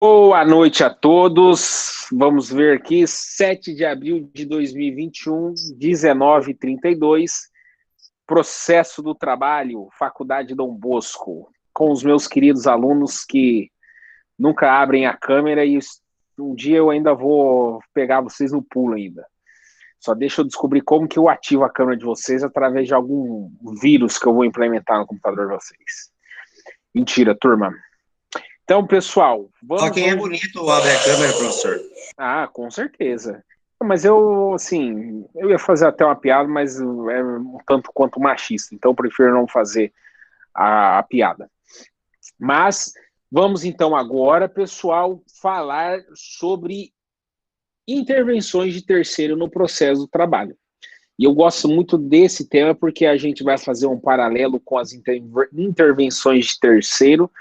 Boa noite a todos. Vamos ver aqui, 7 de abril de 2021, 19h32, processo do trabalho, Faculdade Dom Bosco, com os meus queridos alunos que nunca abrem a câmera e um dia eu ainda vou pegar vocês no pulo ainda. Só deixa eu descobrir como que eu ativo a câmera de vocês através de algum vírus que eu vou implementar no computador de vocês. Mentira, turma. Então, pessoal, Só vamos quem é hoje... bonito abre a câmera, professor. Ah, com certeza. Mas eu, assim, eu ia fazer até uma piada, mas é um tanto quanto machista, então eu prefiro não fazer a piada. Mas vamos então agora, pessoal, falar sobre intervenções de terceiro no processo do trabalho. E eu gosto muito desse tema porque a gente vai fazer um paralelo com as intervenções de terceiro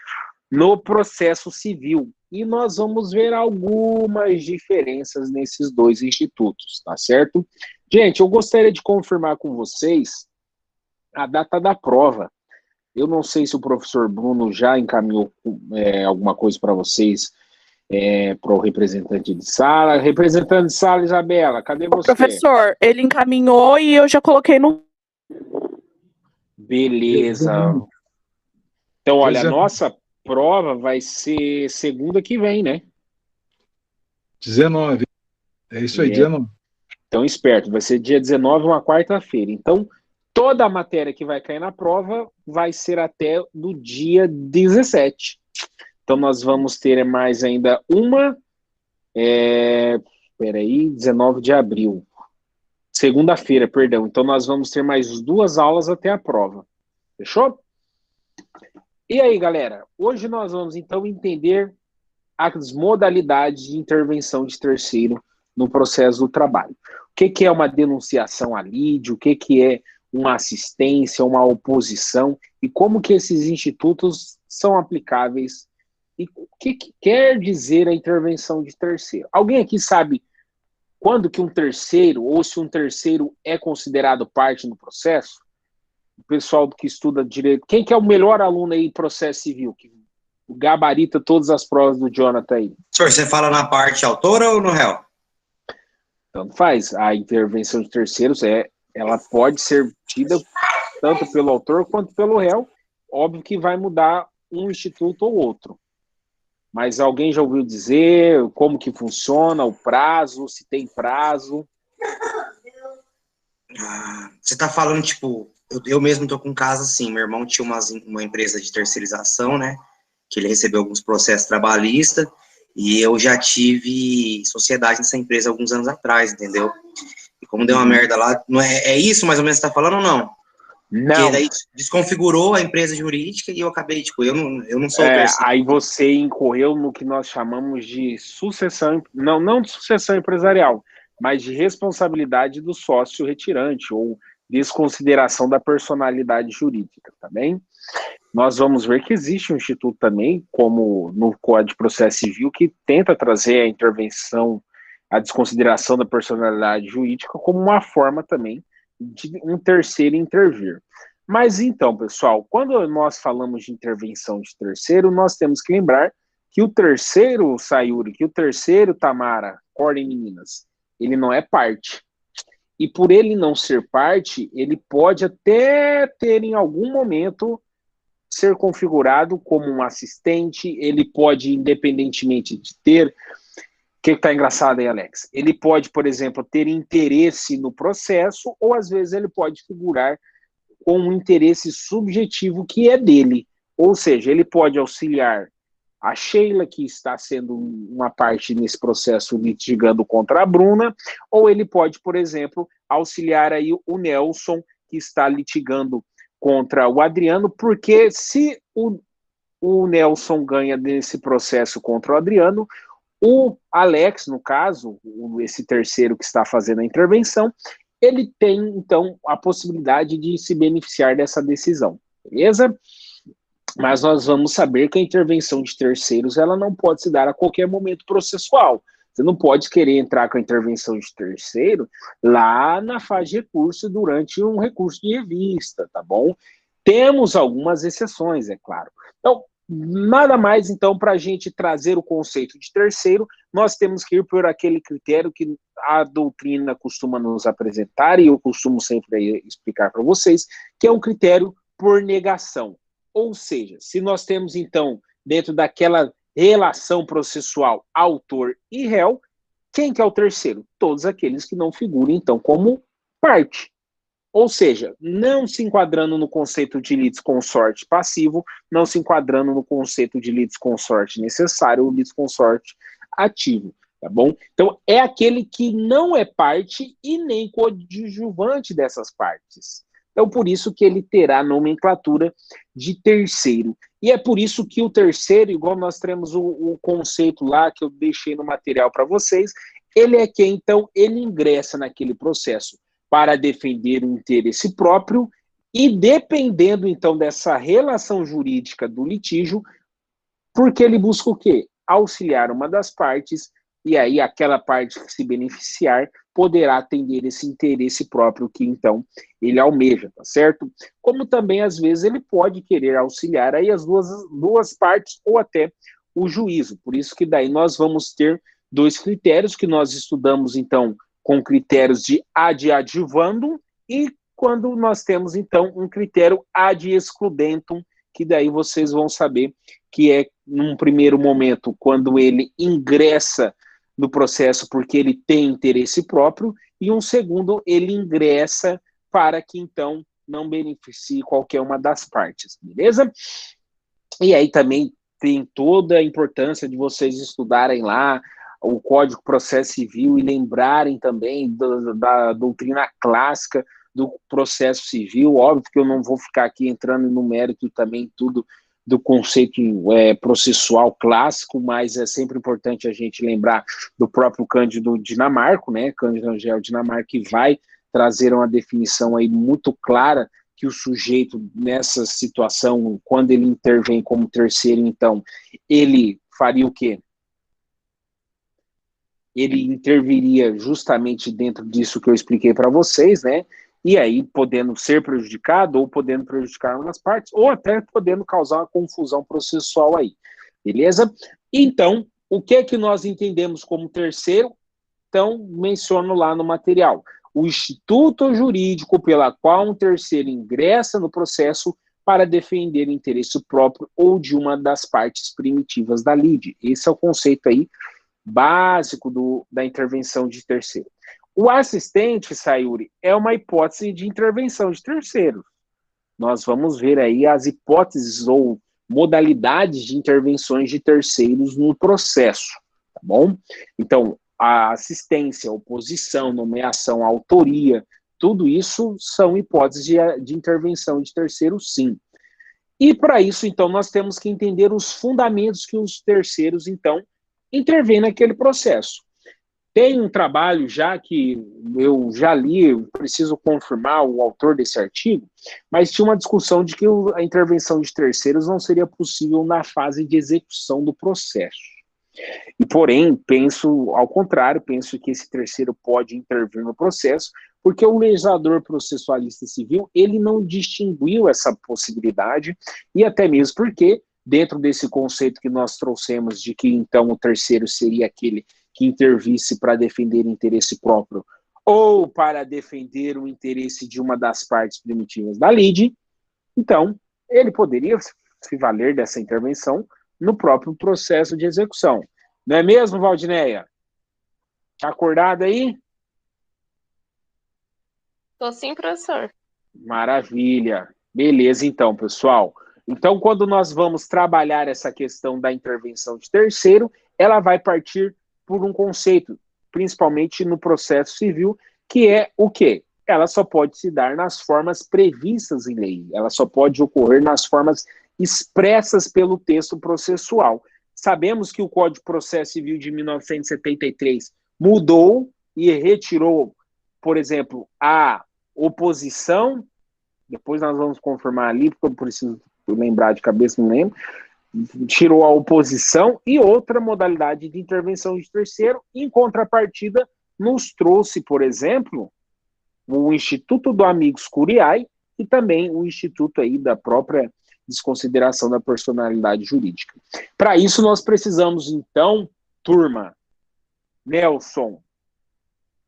no processo civil. E nós vamos ver algumas diferenças nesses dois institutos, tá certo? Gente, eu gostaria de confirmar com vocês a data da prova. Eu não sei se o professor Bruno já encaminhou alguma coisa para vocês, para o representante de sala. Representante de sala, Isabela, cadê você? Professor, ele encaminhou e eu já coloquei no... Beleza. Então, olha, a nossa prova vai ser segunda que vem, né? 19. É isso aí, 19. Então, esperto, vai ser dia 19, uma quarta-feira. Então, toda a matéria que vai cair na prova vai ser até do dia 17. Então, nós vamos ter mais ainda uma... Peraí, 19 de abril. Segunda-feira, perdão. Então, nós vamos ter mais 2 aulas até a prova. Fechou? E aí, galera? Hoje nós vamos, então, entender as modalidades de intervenção de terceiro no processo do trabalho. O que é uma denunciação a lide, o que é uma assistência, uma oposição, e como que esses institutos são aplicáveis, e o que quer dizer a intervenção de terceiro. Alguém aqui sabe quando que um terceiro, ou se um terceiro é considerado parte no processo? O pessoal que estuda direito, quem que é o melhor aluno aí em processo civil, que gabarita todas as provas do Jonathan aí? Senhor, você fala na parte autora ou no réu? Tanto faz. A intervenção de terceiros ela pode ser tida tanto pelo autor quanto pelo réu. Óbvio que vai mudar um instituto ou outro. Mas alguém já ouviu dizer como que funciona, o prazo, se tem prazo? Você está falando, tipo, eu mesmo estou com um caso assim, meu irmão tinha uma empresa de terceirização, né, que ele recebeu alguns processos trabalhistas, e eu já tive sociedade nessa empresa alguns anos atrás, entendeu? E como deu uma merda lá, não é isso mais ou menos que você está falando ou não? Não. Porque daí desconfigurou a empresa jurídica e eu acabei, tipo, eu não sou o terceiro. Aí você incorreu no que nós chamamos de sucessão, não de sucessão empresarial, mas de responsabilidade do sócio retirante, ou desconsideração da personalidade jurídica, tá bem? Nós vamos ver que existe um instituto também, como no Código de Processo Civil, que tenta trazer a intervenção, a desconsideração da personalidade jurídica como uma forma também de um terceiro intervir. Mas então, pessoal, quando nós falamos de intervenção de terceiro, nós temos que lembrar que o terceiro, Sayuri, que o terceiro, Tamara, acordem meninas, ele não é parte. E por ele não ser parte, ele pode até ter em algum momento ser configurado como um assistente, ele pode, independentemente de ter... O que está engraçado aí, Alex? Ele pode, por exemplo, ter interesse no processo, ou às vezes ele pode figurar com um interesse subjetivo que é dele. Ou seja, ele pode auxiliar a Sheila, que está sendo uma parte nesse processo litigando contra a Bruna, ou ele pode, por exemplo, auxiliar aí o Nelson, que está litigando contra o Adriano, porque se o Nelson ganha nesse processo contra o Adriano, o Alex, no caso, esse terceiro que está fazendo a intervenção, ele tem, então, a possibilidade de se beneficiar dessa decisão, beleza? Mas nós vamos saber que a intervenção de terceiros, ela não pode se dar a qualquer momento processual. Você não pode querer entrar com a intervenção de terceiro lá na fase de recurso durante um recurso de revista, tá bom? Temos algumas exceções, é claro. Então, Nada mais, então, para a gente trazer o conceito de terceiro, nós temos que ir por aquele critério que a doutrina costuma nos apresentar, e eu costumo sempre explicar para vocês, que é um critério por negação. Ou seja, se nós temos, então, dentro daquela relação processual autor e réu, quem que é o terceiro? Todos aqueles que não figuram, então, como parte. Ou seja, não se enquadrando no conceito de litisconsorte passivo, não se enquadrando no conceito de litisconsorte necessário ou litisconsorte ativo, tá bom? Então, é aquele que não é parte e nem coadjuvante dessas partes. Então, por isso que ele terá nomenclatura de terceiro. E é por isso que o terceiro, igual nós temos o conceito lá que eu deixei no material para vocês, ele é quem, então, ele ingressa naquele processo para defender o interesse próprio e, dependendo, então, dessa relação jurídica do litígio, porque ele busca o quê? Auxiliar uma das partes, e aí aquela parte que se beneficiar poderá atender esse interesse próprio que, então, ele almeja, tá certo? Como também, às vezes, ele pode querer auxiliar aí as duas partes ou até o juízo. Por isso que daí nós vamos ter dois critérios que nós estudamos, então, com critérios de ad adjuvandum e quando nós temos, então, um critério ad excludentum, que daí vocês vão saber que é, num primeiro momento, quando ele ingressa no processo porque ele tem interesse próprio, e um segundo, ele ingressa para que, então, não beneficie qualquer uma das partes, beleza? E aí também tem toda a importância de vocês estudarem lá o Código de Processo Civil e lembrarem também da doutrina clássica do processo civil. Óbvio que eu não vou ficar aqui entrando no mérito também tudo do conceito processual clássico, mas é sempre importante a gente lembrar do próprio Cândido Dinamarco, né? Cândido Angel Dinamarco, que vai trazer uma definição aí muito clara que o sujeito nessa situação, quando ele intervém como terceiro, então, ele faria o quê? Ele interviria justamente dentro disso que eu expliquei para vocês, né? E aí podendo ser prejudicado ou podendo prejudicar uma das partes, ou até podendo causar uma confusão processual aí, beleza? Então, o que é que nós entendemos como terceiro? Então, menciono lá no material. O instituto jurídico pela qual um terceiro ingressa no processo para defender o interesse próprio ou de uma das partes primitivas da lide. Esse é o conceito aí básico da intervenção de terceiro. O assistente, Sayuri, é uma hipótese de intervenção de terceiro. Nós vamos ver aí as hipóteses ou modalidades de intervenções de terceiros no processo, tá bom? Então, a assistência, a oposição, nomeação, a autoria, tudo isso são hipóteses de intervenção de terceiro, sim. E para isso, então, nós temos que entender os fundamentos que os terceiros, então, intervêm naquele processo. Tem um trabalho já que eu já li, eu preciso confirmar o autor desse artigo, mas tinha uma discussão de que a intervenção de terceiros não seria possível na fase de execução do processo. E, porém, penso ao contrário, penso que esse terceiro pode intervir no processo, porque o legislador processualista civil, ele não distinguiu essa possibilidade, e até mesmo porque, dentro desse conceito que nós trouxemos de que, então, o terceiro seria aquele que intervisse para defender o interesse próprio ou para defender o interesse de uma das partes primitivas da lide, então, ele poderia se valer dessa intervenção no próprio processo de execução. Não é mesmo, Valdineia? Tá acordado aí? Tô sim, professor. Maravilha. Beleza, então, pessoal. Então, quando nós vamos trabalhar essa questão da intervenção de terceiro, ela vai partir por um conceito, principalmente no processo civil, que é o quê? Ela só pode se dar nas formas previstas em lei. Ela só pode ocorrer nas formas expressas pelo texto processual. Sabemos que o Código de Processo Civil de 1973 mudou e retirou, por exemplo, a oposição. Depois nós vamos confirmar ali, porque eu preciso lembrar de cabeça, não lembro. Tirou a oposição e outra modalidade de intervenção de terceiro. Em contrapartida, nos trouxe, por exemplo, o Instituto do Amicus Curiae e também o Instituto aí da própria desconsideração da personalidade jurídica. Para isso, nós precisamos, então, turma, Nelson,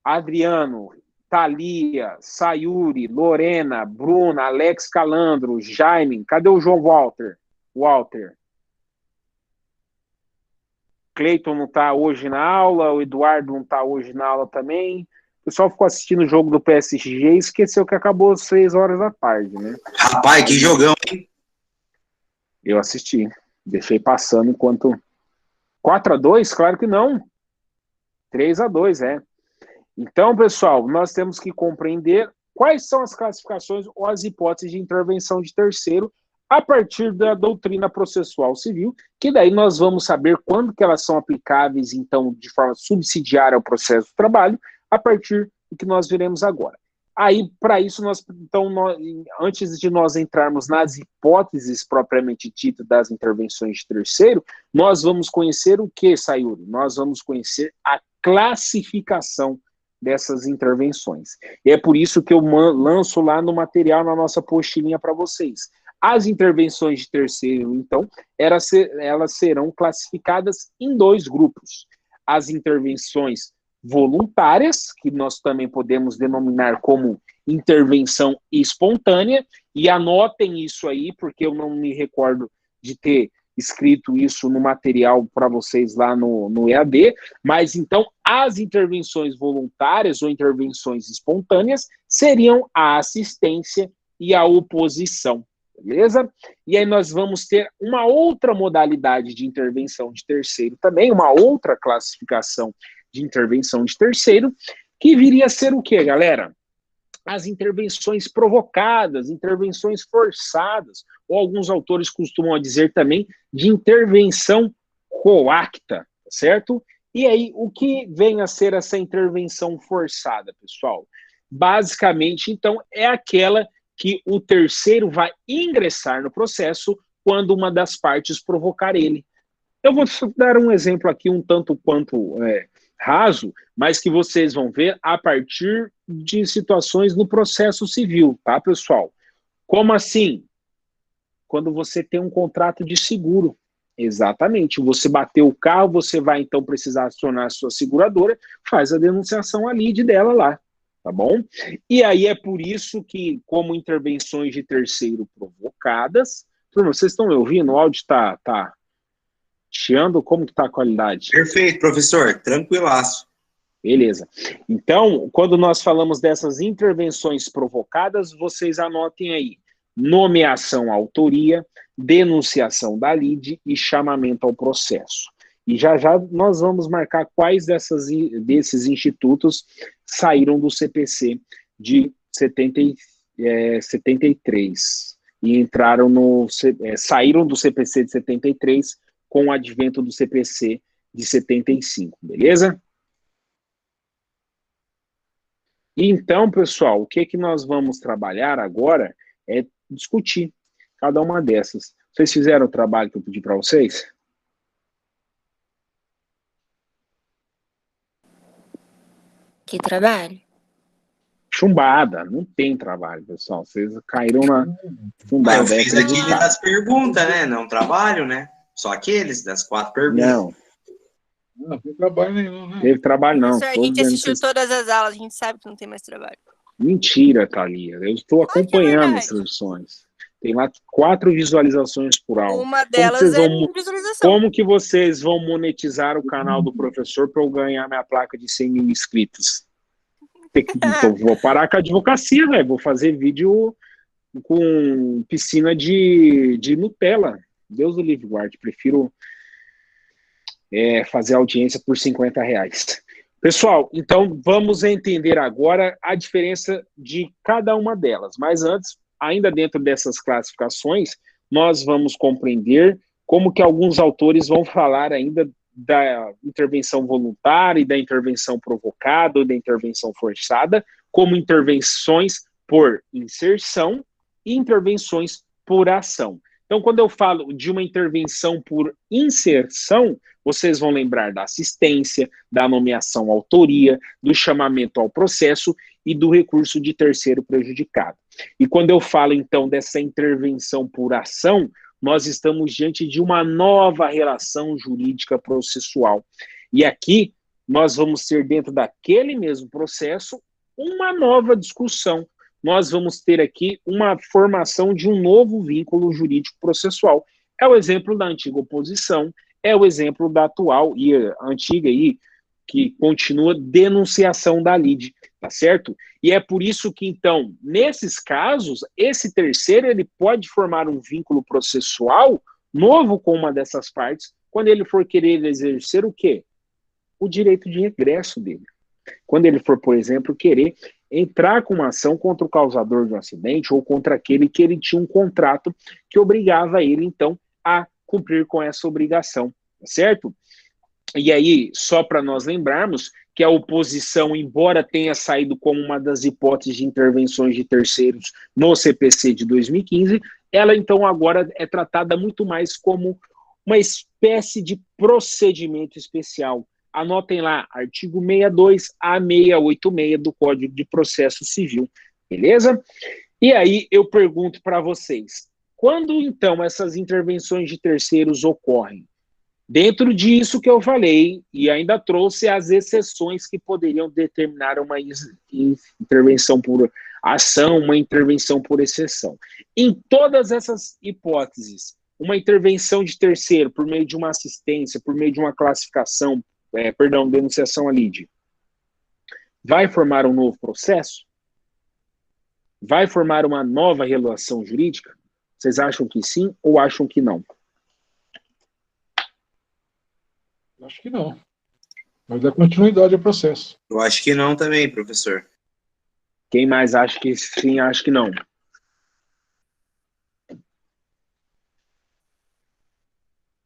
Adriano, Thalia, Sayuri, Lorena, Bruna, Alex Calandro, Jaime, cadê o João Walter? Cleiton não está hoje na aula, o Eduardo não está hoje na aula também. O pessoal ficou assistindo o jogo do PSG e esqueceu que acabou às 6 horas da tarde, né? Rapaz, que jogão, hein? Eu assisti. Deixei passando enquanto... 4-2? Claro que não. 3-2, é. Então, pessoal, nós temos que compreender quais são as classificações ou as hipóteses de intervenção de terceiro a partir da doutrina processual civil, que daí nós vamos saber quando que elas são aplicáveis, então, de forma subsidiária ao processo do trabalho, a partir do que nós veremos agora. Aí, para isso, antes de nós entrarmos nas hipóteses propriamente ditas das intervenções de terceiro, nós vamos conhecer o que, Sayuri? Nós vamos conhecer a classificação dessas intervenções. E é por isso que eu lanço lá no material, na nossa postilinha para vocês. As intervenções de terceiro, então, elas serão classificadas em 2 grupos. As intervenções voluntárias, que nós também podemos denominar como intervenção espontânea, e anotem isso aí, porque eu não me recordo de ter escrito isso no material para vocês lá no EAD, mas então as intervenções voluntárias ou intervenções espontâneas seriam a assistência e a oposição, beleza? E aí nós vamos ter uma outra modalidade de intervenção de terceiro também, uma outra classificação de intervenção de terceiro, que viria a ser o quê, galera? As intervenções provocadas, intervenções forçadas, ou alguns autores costumam dizer também de intervenção coacta, certo? E aí, o que vem a ser essa intervenção forçada, pessoal? Basicamente, então, é aquela que o terceiro vai ingressar no processo quando uma das partes provocar ele. Eu vou dar um exemplo aqui um tanto quanto raso, mas que vocês vão ver a partir de situações no processo civil, tá, pessoal? Como assim? Quando você tem um contrato de seguro. Exatamente. Você bateu o carro, você vai então precisar acionar a sua seguradora, faz a denunciação ali dela lá, tá bom? E aí é por isso que, como intervenções de terceiro provocadas, turma, vocês estão me ouvindo? O áudio tá chiando? Como que tá a qualidade? Perfeito, professor. Tranquilaço. Beleza. Então, quando nós falamos dessas intervenções provocadas, vocês anotem aí: nomeação à autoria, denunciação da lide e chamamento ao processo. E já nós vamos marcar quais desses institutos saíram do CPC de 73 e entraram saíram do CPC de 73 com o advento do CPC de 75, beleza? Então, pessoal, o que nós vamos trabalhar agora é discutir cada uma dessas. Vocês fizeram o trabalho que eu pedi para vocês? Que trabalho? Chumbada, não tem trabalho, pessoal. Vocês caíram na chumbada. Eu fiz aquele das perguntas, né? Não trabalho, né? Só aqueles das 4 perguntas. Não tem trabalho nenhum, né? Teve trabalho, não. Professor, a gente assistiu todas as aulas, a gente sabe que não tem mais trabalho. Mentira, Thalia. Eu estou acompanhando as lições. Tem lá 4 visualizações por aula. Uma delas é visualização. Como que vocês vão monetizar o canal do professor para eu ganhar minha placa de 100 mil inscritos? Então, vou parar com a advocacia, velho. Vou fazer vídeo com piscina de Nutella. Deus do livre guarde. Prefiro fazer audiência por R$50. Pessoal, então vamos entender agora a diferença de cada uma delas. Mas antes, ainda dentro dessas classificações, nós vamos compreender como que alguns autores vão falar ainda da intervenção voluntária e da intervenção provocada ou da intervenção forçada, como intervenções por inserção e intervenções por ação. Então, quando eu falo de uma intervenção por inserção, vocês vão lembrar da assistência, da nomeação à autoria, do chamamento ao processo e do recurso de terceiro prejudicado. E quando eu falo, então, dessa intervenção por ação, nós estamos diante de uma nova relação jurídica processual. E aqui, nós vamos ter, dentro daquele mesmo processo, uma nova discussão. Nós vamos ter aqui uma formação de um novo vínculo jurídico processual. É o exemplo da antiga oposição, é o exemplo da atual e antiga aí, que continua, denunciação da lide, tá certo? E é por isso que, então, nesses casos, esse terceiro, ele pode formar um vínculo processual novo com uma dessas partes, quando ele for querer exercer o quê? O direito de regresso dele. Quando ele for, por exemplo, querer entrar com uma ação contra o causador de um acidente ou contra aquele que ele tinha um contrato que obrigava ele, então, a cumprir com essa obrigação, tá certo? E aí, só para nós lembrarmos que a oposição, embora tenha saído como uma das hipóteses de intervenções de terceiros no CPC de 2015, ela então agora é tratada muito mais como uma espécie de procedimento especial. Anotem lá, artigo 62 a 686 do Código de Processo Civil, beleza? E aí eu pergunto para vocês, quando então essas intervenções de terceiros ocorrem? Dentro disso que eu falei, e ainda trouxe as exceções que poderiam determinar uma intervenção por ação, uma intervenção por exceção. Em todas essas hipóteses, uma intervenção de terceiro por meio de uma assistência, por meio de uma classificação, denunciação à lide, vai formar um novo processo? Vai formar uma nova relação jurídica? Vocês acham que sim ou acham que não? Acho que não. Mas dá continuidade ao processo. Eu acho que não também, professor. Quem mais acha que sim, acha que não?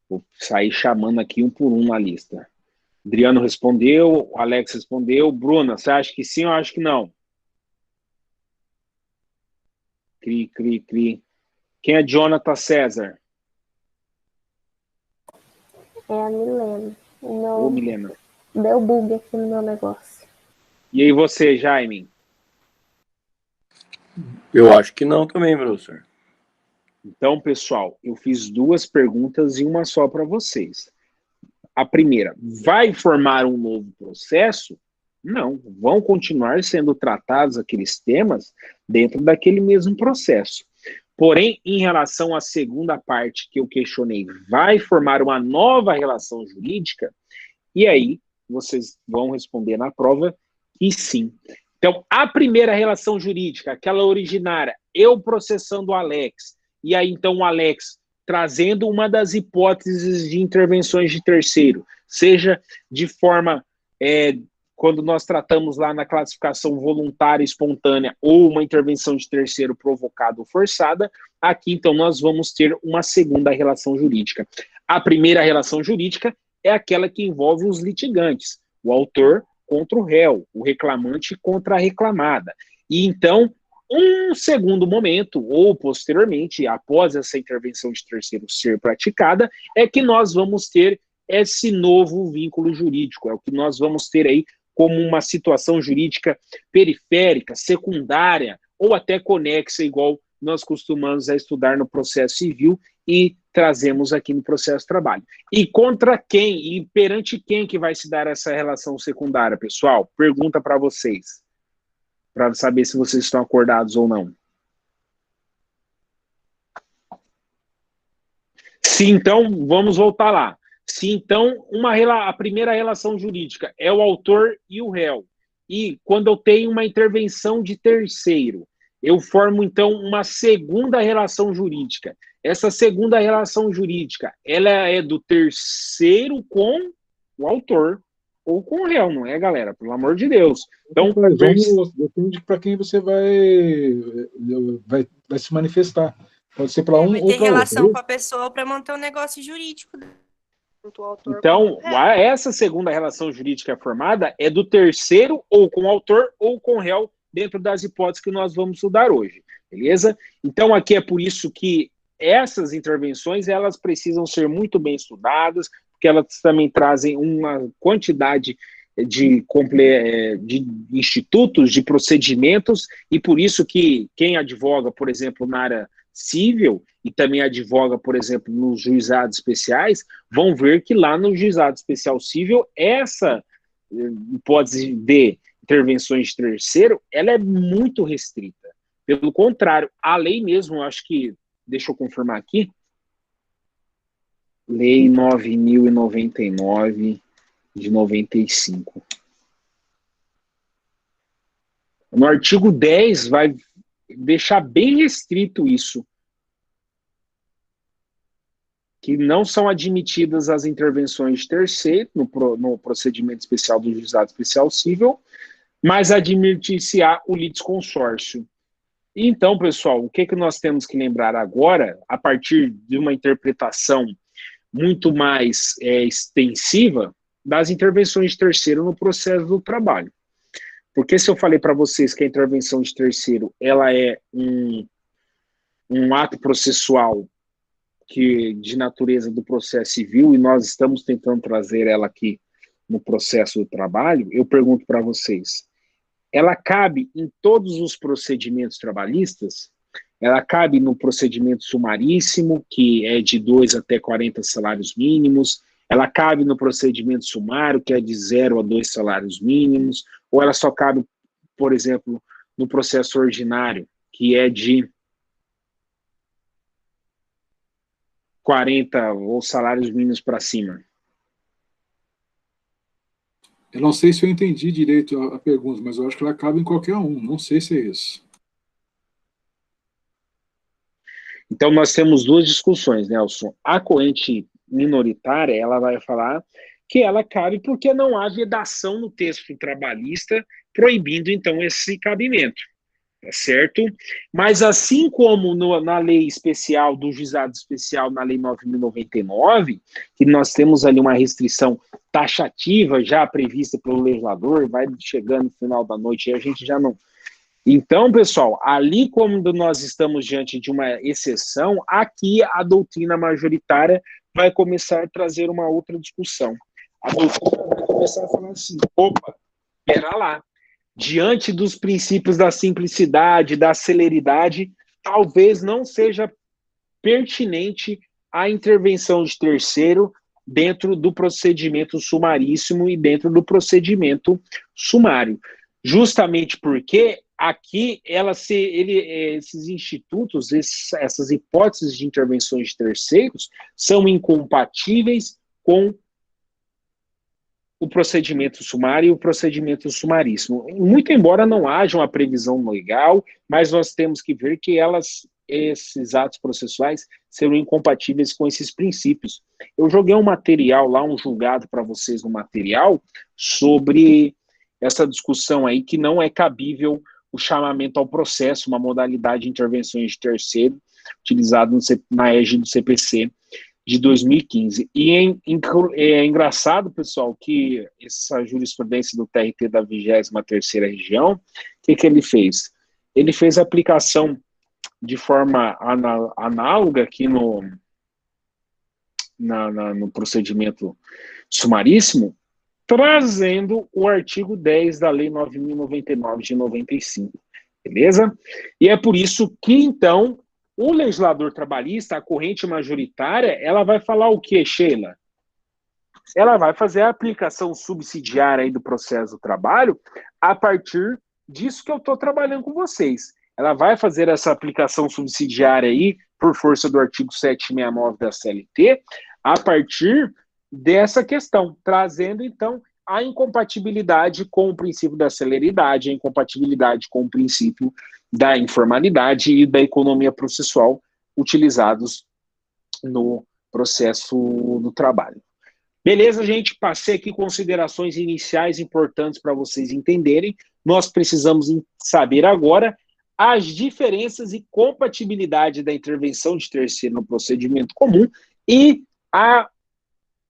Vou sair chamando aqui um por um na lista. Adriano respondeu, o Alex respondeu. Bruna, você acha que sim ou acha que não? Cri, cri, cri. Quem é Jonathan César? É a Milena. Ô, Milena. Deu bug aqui no meu negócio. E aí você, Jaime? Eu acho que não também, professor. Então, pessoal, eu fiz duas perguntas e uma só para vocês. A primeira, vai formar um novo processo? Não, vão continuar sendo tratados aqueles temas dentro daquele mesmo processo. Porém, em relação à segunda parte que eu questionei, vai formar uma nova relação jurídica? E aí, vocês vão responder na prova que sim. Então, a primeira relação jurídica, aquela originária, eu processando o Alex, e aí então o Alex trazendo uma das hipóteses de intervenções de terceiro, seja de forma, quando nós tratamos lá na classificação voluntária e espontânea, ou uma intervenção de terceiro provocada ou forçada, aqui então nós vamos ter uma segunda relação jurídica. A primeira relação jurídica é aquela que envolve os litigantes, o autor contra o réu, o reclamante contra a reclamada. E então, um segundo momento, ou posteriormente, após essa intervenção de terceiro ser praticada, é que nós vamos ter esse novo vínculo jurídico, é o que nós vamos ter aí como uma situação jurídica periférica, secundária, ou até conexa, igual nós costumamos a estudar no processo civil e trazemos aqui no processo de trabalho. E contra quem e perante quem que vai se dar essa relação secundária, pessoal? Pergunta para vocês, para saber se vocês estão acordados ou não. Se então, vamos voltar lá. Se então a primeira relação jurídica é o autor e o réu, e quando eu tenho uma intervenção de terceiro, eu formo então uma segunda relação jurídica. Essa segunda relação jurídica, ela é do terceiro com o autor ou com o réu, não é, galera? Pelo amor de Deus. Então, depende para quem você vai se manifestar. Pode ser para um vai ou ter para relação outro. com a pessoa para manter um negócio jurídico. Então, essa segunda relação jurídica formada é do terceiro ou com o autor ou com o réu, dentro das hipóteses que nós vamos estudar hoje, beleza? Então, aqui é por isso que essas intervenções, elas precisam ser muito bem estudadas, porque elas também trazem uma quantidade de institutos, de procedimentos, e por isso que quem advoga, por exemplo, na área civil, e também advoga, por exemplo, nos juizados especiais, vão ver que lá no juizado especial civil, essa hipótese de intervenções de terceiro, ela é muito restrita. Pelo contrário, a lei mesmo, acho que, deixa eu confirmar aqui, Lei 9.099 de 95. No artigo 10 vai deixar bem restrito isso, que não são admitidas as intervenções de terceiro no procedimento especial do juizado especial civil, mas admitir-se-á o litisconsórcio. Então, pessoal, o que nós temos que lembrar agora, a partir de uma interpretação muito mais extensiva, das intervenções de terceiro no processo do trabalho. Porque se eu falei para vocês que a intervenção de terceiro ela é um ato processual de natureza do processo civil, e nós estamos tentando trazer ela aqui no processo do trabalho, eu pergunto para vocês, ela cabe em todos os procedimentos trabalhistas? Ela cabe no procedimento sumaríssimo, que é de 2 até 40 salários mínimos, ela cabe no procedimento sumário, que é de 0 a 2 salários mínimos, ou ela só cabe, por exemplo, no processo ordinário, que é de 40 ou salários mínimos para cima? Eu não sei se eu entendi direito a pergunta, mas eu acho que ela cabe em qualquer um. Não sei se é isso. Então, nós temos duas discussões, Nelson. A corrente minoritária, ela vai falar que ela cabe porque não há vedação no texto trabalhista proibindo, então, esse cabimento, tá certo? Mas assim como na lei especial, do juizado especial, na lei 9.099, que nós temos ali uma restrição taxativa já prevista pelo legislador, vai chegando no final da noite e a gente já não... Então, pessoal, ali como nós estamos diante de uma exceção, aqui a doutrina majoritária vai começar a trazer uma outra discussão. A doutrina vai começar a falar assim, opa, espera lá, diante dos princípios da simplicidade, da celeridade, talvez não seja pertinente a intervenção de terceiro dentro do procedimento sumaríssimo e dentro do procedimento sumário. Justamente porque aqui esses institutos, essas hipóteses de intervenções de terceiros são incompatíveis com o procedimento sumário e o procedimento sumaríssimo. Muito embora não haja uma previsão legal, mas nós temos que ver que esses atos processuais serão incompatíveis com esses princípios. Eu joguei um material lá, um julgado para vocês no material, sobre essa discussão aí que não é cabível o chamamento ao processo, uma modalidade de intervenções de terceiro, utilizado na égide do CPC de 2015. E é engraçado, pessoal, que essa jurisprudência do TRT da 23ª região, o que ele fez? Ele fez a aplicação de forma análoga aqui no procedimento sumaríssimo, trazendo o artigo 10 da Lei 9.099 de 95, beleza? E é por isso que, então, o legislador trabalhista, a corrente majoritária, ela vai falar o quê, Sheila? Ela vai fazer a aplicação subsidiária aí do processo do trabalho a partir disso que eu estou trabalhando com vocês. Ela vai fazer essa aplicação subsidiária aí, por força do artigo 769 da CLT, a partir dessa questão, trazendo, então, a incompatibilidade com o princípio da celeridade, a incompatibilidade com o princípio da informalidade e da economia processual utilizados no processo do trabalho. Beleza, gente? Passei aqui considerações iniciais importantes para vocês entenderem. Nós precisamos saber agora as diferenças e compatibilidade da intervenção de terceiro no procedimento comum e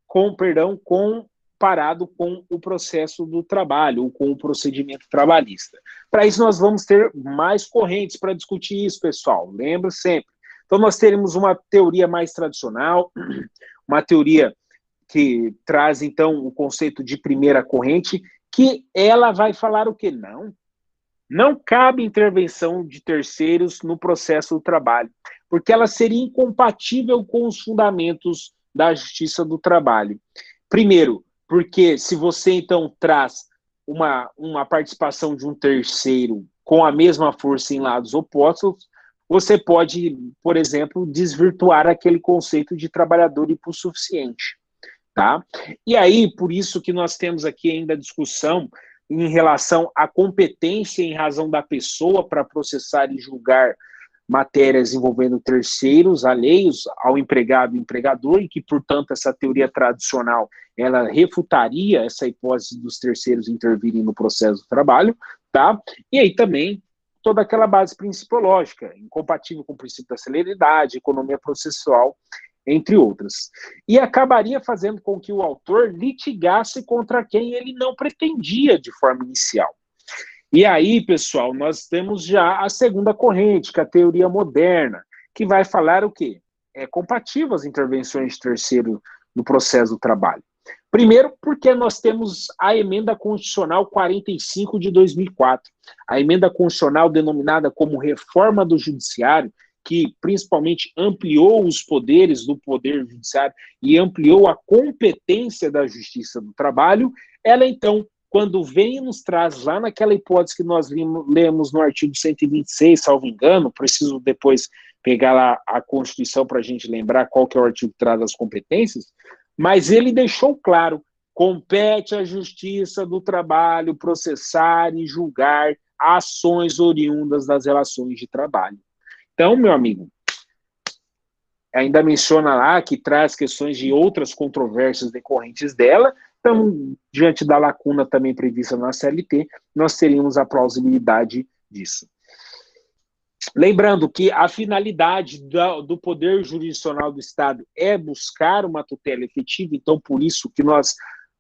comparado com o processo do trabalho, ou com o procedimento trabalhista. Para isso, nós vamos ter mais correntes para discutir isso, pessoal. Lembra sempre. Então, nós teremos uma teoria mais tradicional, uma teoria que traz, então, o conceito de primeira corrente, que ela vai falar o quê? Não cabe intervenção de terceiros no processo do trabalho, porque ela seria incompatível com os fundamentos da justiça do trabalho. Primeiro, porque se você, então, traz uma participação de um terceiro com a mesma força em lados opostos, você pode, por exemplo, desvirtuar aquele conceito de trabalhador hipossuficiente. Tá? E aí, por isso que nós temos aqui ainda a discussão em relação à competência em razão da pessoa para processar e julgar matérias envolvendo terceiros alheios ao empregado e empregador, e que, portanto, essa teoria tradicional, ela refutaria essa hipótese dos terceiros intervirem no processo do trabalho, tá? E aí também toda aquela base principiológica, incompatível com o princípio da celeridade, economia processual, entre outras. E acabaria fazendo com que o autor litigasse contra quem ele não pretendia de forma inicial. E aí, pessoal, nós temos já a segunda corrente, que é a teoria moderna, que vai falar o quê? É compatível as intervenções de terceiro no processo do trabalho. Primeiro, porque nós temos a emenda constitucional 45 de 2004, a emenda constitucional denominada como reforma do judiciário, que principalmente ampliou os poderes do Poder Judiciário e ampliou a competência da Justiça do Trabalho, ela então, quando vem e nos traz lá naquela hipótese que nós lemos no artigo 126, salvo engano, preciso depois pegar lá a Constituição para a gente lembrar qual que é o artigo que traz as competências, mas ele deixou claro, compete à Justiça do Trabalho processar e julgar ações oriundas das relações de trabalho. Então, meu amigo, ainda menciona lá que traz questões de outras controvérsias decorrentes dela. Então, diante da lacuna também prevista na CLT, nós teríamos a plausibilidade disso. Lembrando que a finalidade do Poder Jurisdicional do Estado é buscar uma tutela efetiva, então por isso que nós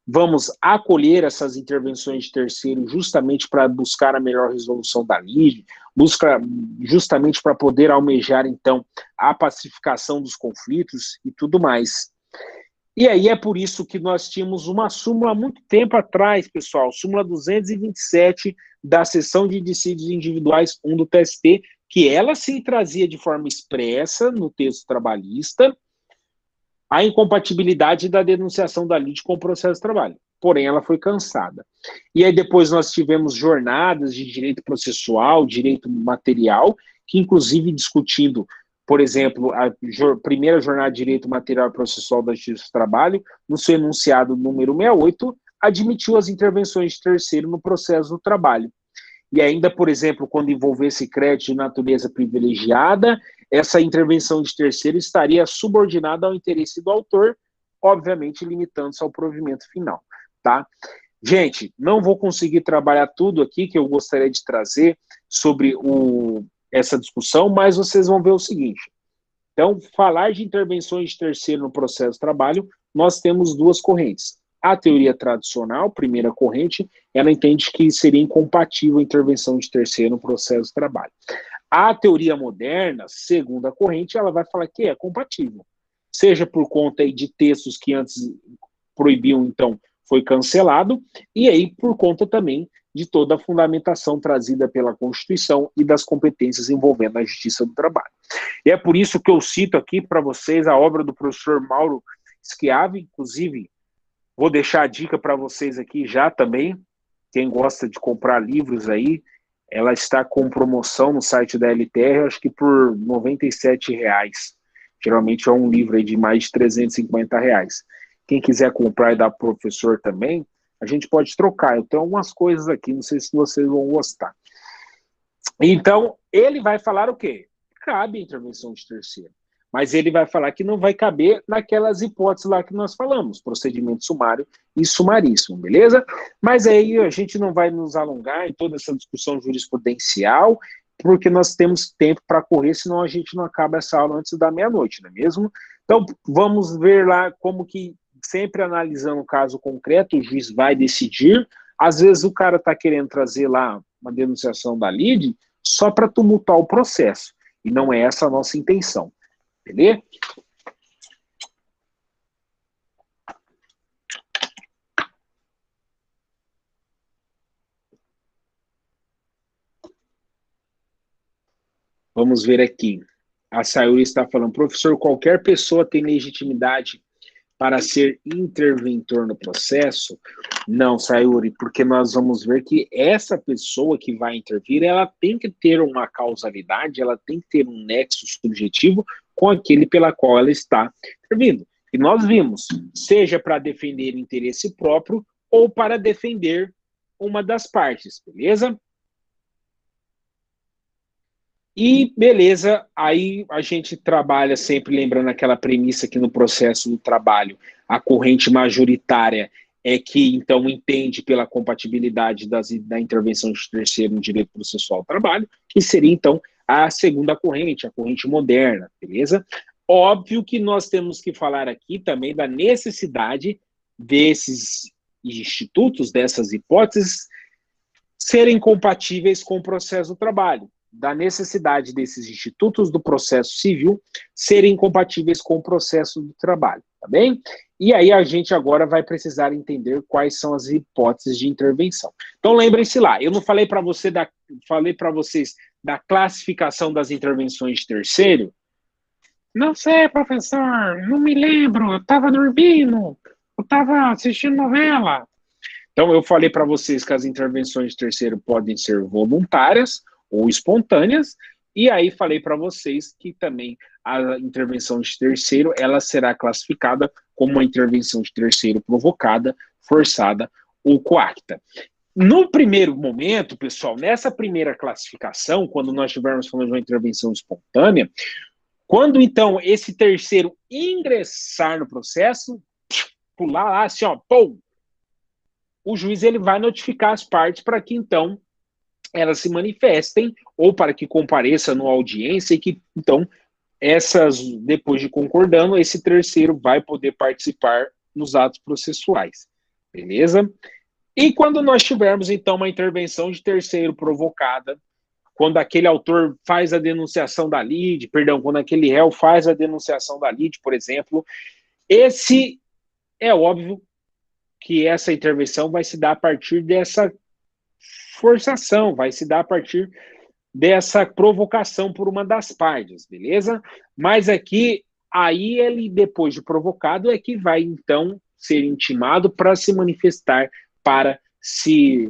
vamos acolher essas intervenções de terceiro justamente para buscar a melhor resolução da lide, busca justamente para poder almejar, então, a pacificação dos conflitos e tudo mais. E aí é por isso que nós tínhamos uma súmula há muito tempo atrás, pessoal, súmula 227 da Seção de Dissídios Individuais 1 do TST, que ela se trazia de forma expressa no texto trabalhista a incompatibilidade da denunciação da lide com o processo de trabalho. Porém, ela foi cansada. E aí depois nós tivemos jornadas de direito processual, direito material, que inclusive discutindo, por exemplo, a primeira jornada de direito material e processual da Justiça do Trabalho, no seu enunciado número 68, admitiu as intervenções de terceiro no processo do trabalho. E ainda, por exemplo, quando envolvesse crédito de natureza privilegiada, essa intervenção de terceiro estaria subordinada ao interesse do autor, obviamente limitando-se ao provimento final, tá? Gente, não vou conseguir trabalhar tudo aqui que eu gostaria de trazer sobre essa discussão, mas vocês vão ver o seguinte. Então, falar de intervenções de terceiro no processo de trabalho, nós temos duas correntes. A teoria tradicional, primeira corrente, ela entende que seria incompatível a intervenção de terceiro no processo de trabalho. A teoria moderna, segunda corrente, ela vai falar que é compatível. Seja por conta aí de textos que antes proibiam, então, foi cancelado, e aí por conta também de toda a fundamentação trazida pela Constituição e das competências envolvendo a Justiça do Trabalho. E é por isso que eu cito aqui para vocês a obra do professor Mauro Schiavi, inclusive, vou deixar a dica para vocês aqui já também, quem gosta de comprar livros aí, ela está com promoção no site da LTR, acho que por R$ 97. Geralmente é um livro aí de mais de R$ 350. Quem quiser comprar e dar para o professor também, a gente pode trocar. Eu tenho algumas coisas aqui, não sei se vocês vão gostar. Então, ele vai falar o quê? Cabe a intervenção de terceiro. Mas ele vai falar que não vai caber naquelas hipóteses lá que nós falamos, procedimento sumário e sumaríssimo, beleza? Mas aí a gente não vai nos alongar em toda essa discussão jurisprudencial, porque nós temos tempo para correr, senão a gente não acaba essa aula antes da meia-noite, não é mesmo? Então, vamos ver lá como que, sempre analisando o caso concreto, o juiz vai decidir. Às vezes o cara está querendo trazer lá uma denunciação da lide só para tumultuar o processo, e não é essa a nossa intenção. Beleza? Vamos ver aqui. A Sayuri está falando, professor, qualquer pessoa tem legitimidade para ser interventor no processo? Não, Sayuri, porque nós vamos ver que essa pessoa que vai intervir, ela tem que ter uma causalidade, ela tem que ter um nexo subjetivo com aquele pela qual ela está intervindo. E nós vimos, seja para defender interesse próprio ou para defender uma das partes, beleza? E beleza, aí a gente trabalha sempre lembrando aquela premissa que no processo do trabalho a corrente majoritária é que então entende pela compatibilidade da intervenção de terceiro no direito processual do trabalho, que seria então a segunda corrente, a corrente moderna, beleza? Óbvio que nós temos que falar aqui também da necessidade desses institutos, dessas hipóteses, serem compatíveis com o processo do trabalho, da necessidade desses institutos do processo civil serem compatíveis com o processo do trabalho, tá bem? E aí a gente agora vai precisar entender quais são as hipóteses de intervenção. Então lembrem-se lá, eu não falei para vocês da classificação das intervenções de terceiro? Não sei, professor, não me lembro, eu estava dormindo, eu estava assistindo novela. Então eu falei para vocês que as intervenções de terceiro podem ser voluntárias ou espontâneas, e aí falei para vocês que também a intervenção de terceiro, ela será classificada como uma intervenção de terceiro provocada, forçada ou coacta. No primeiro momento, pessoal, nessa primeira classificação, quando nós estivermos falando de uma intervenção espontânea, quando então esse terceiro ingressar no processo, pular lá assim, ó, pum, o juiz ele vai notificar as partes para que então elas se manifestem ou para que compareça numa audiência e que então essas, depois de concordando, esse terceiro vai poder participar nos atos processuais, beleza? E quando nós tivermos então uma intervenção de terceiro provocada, quando aquele autor faz a denunciação da lide, perdão, quando aquele réu faz a denunciação da lide, por exemplo, esse é óbvio que essa intervenção vai se dar a partir dessa forçação, vai se dar a partir dessa provocação por uma das partes, beleza? Mas aqui, aí ele, depois de provocado, é que vai, então, ser intimado para se manifestar, para se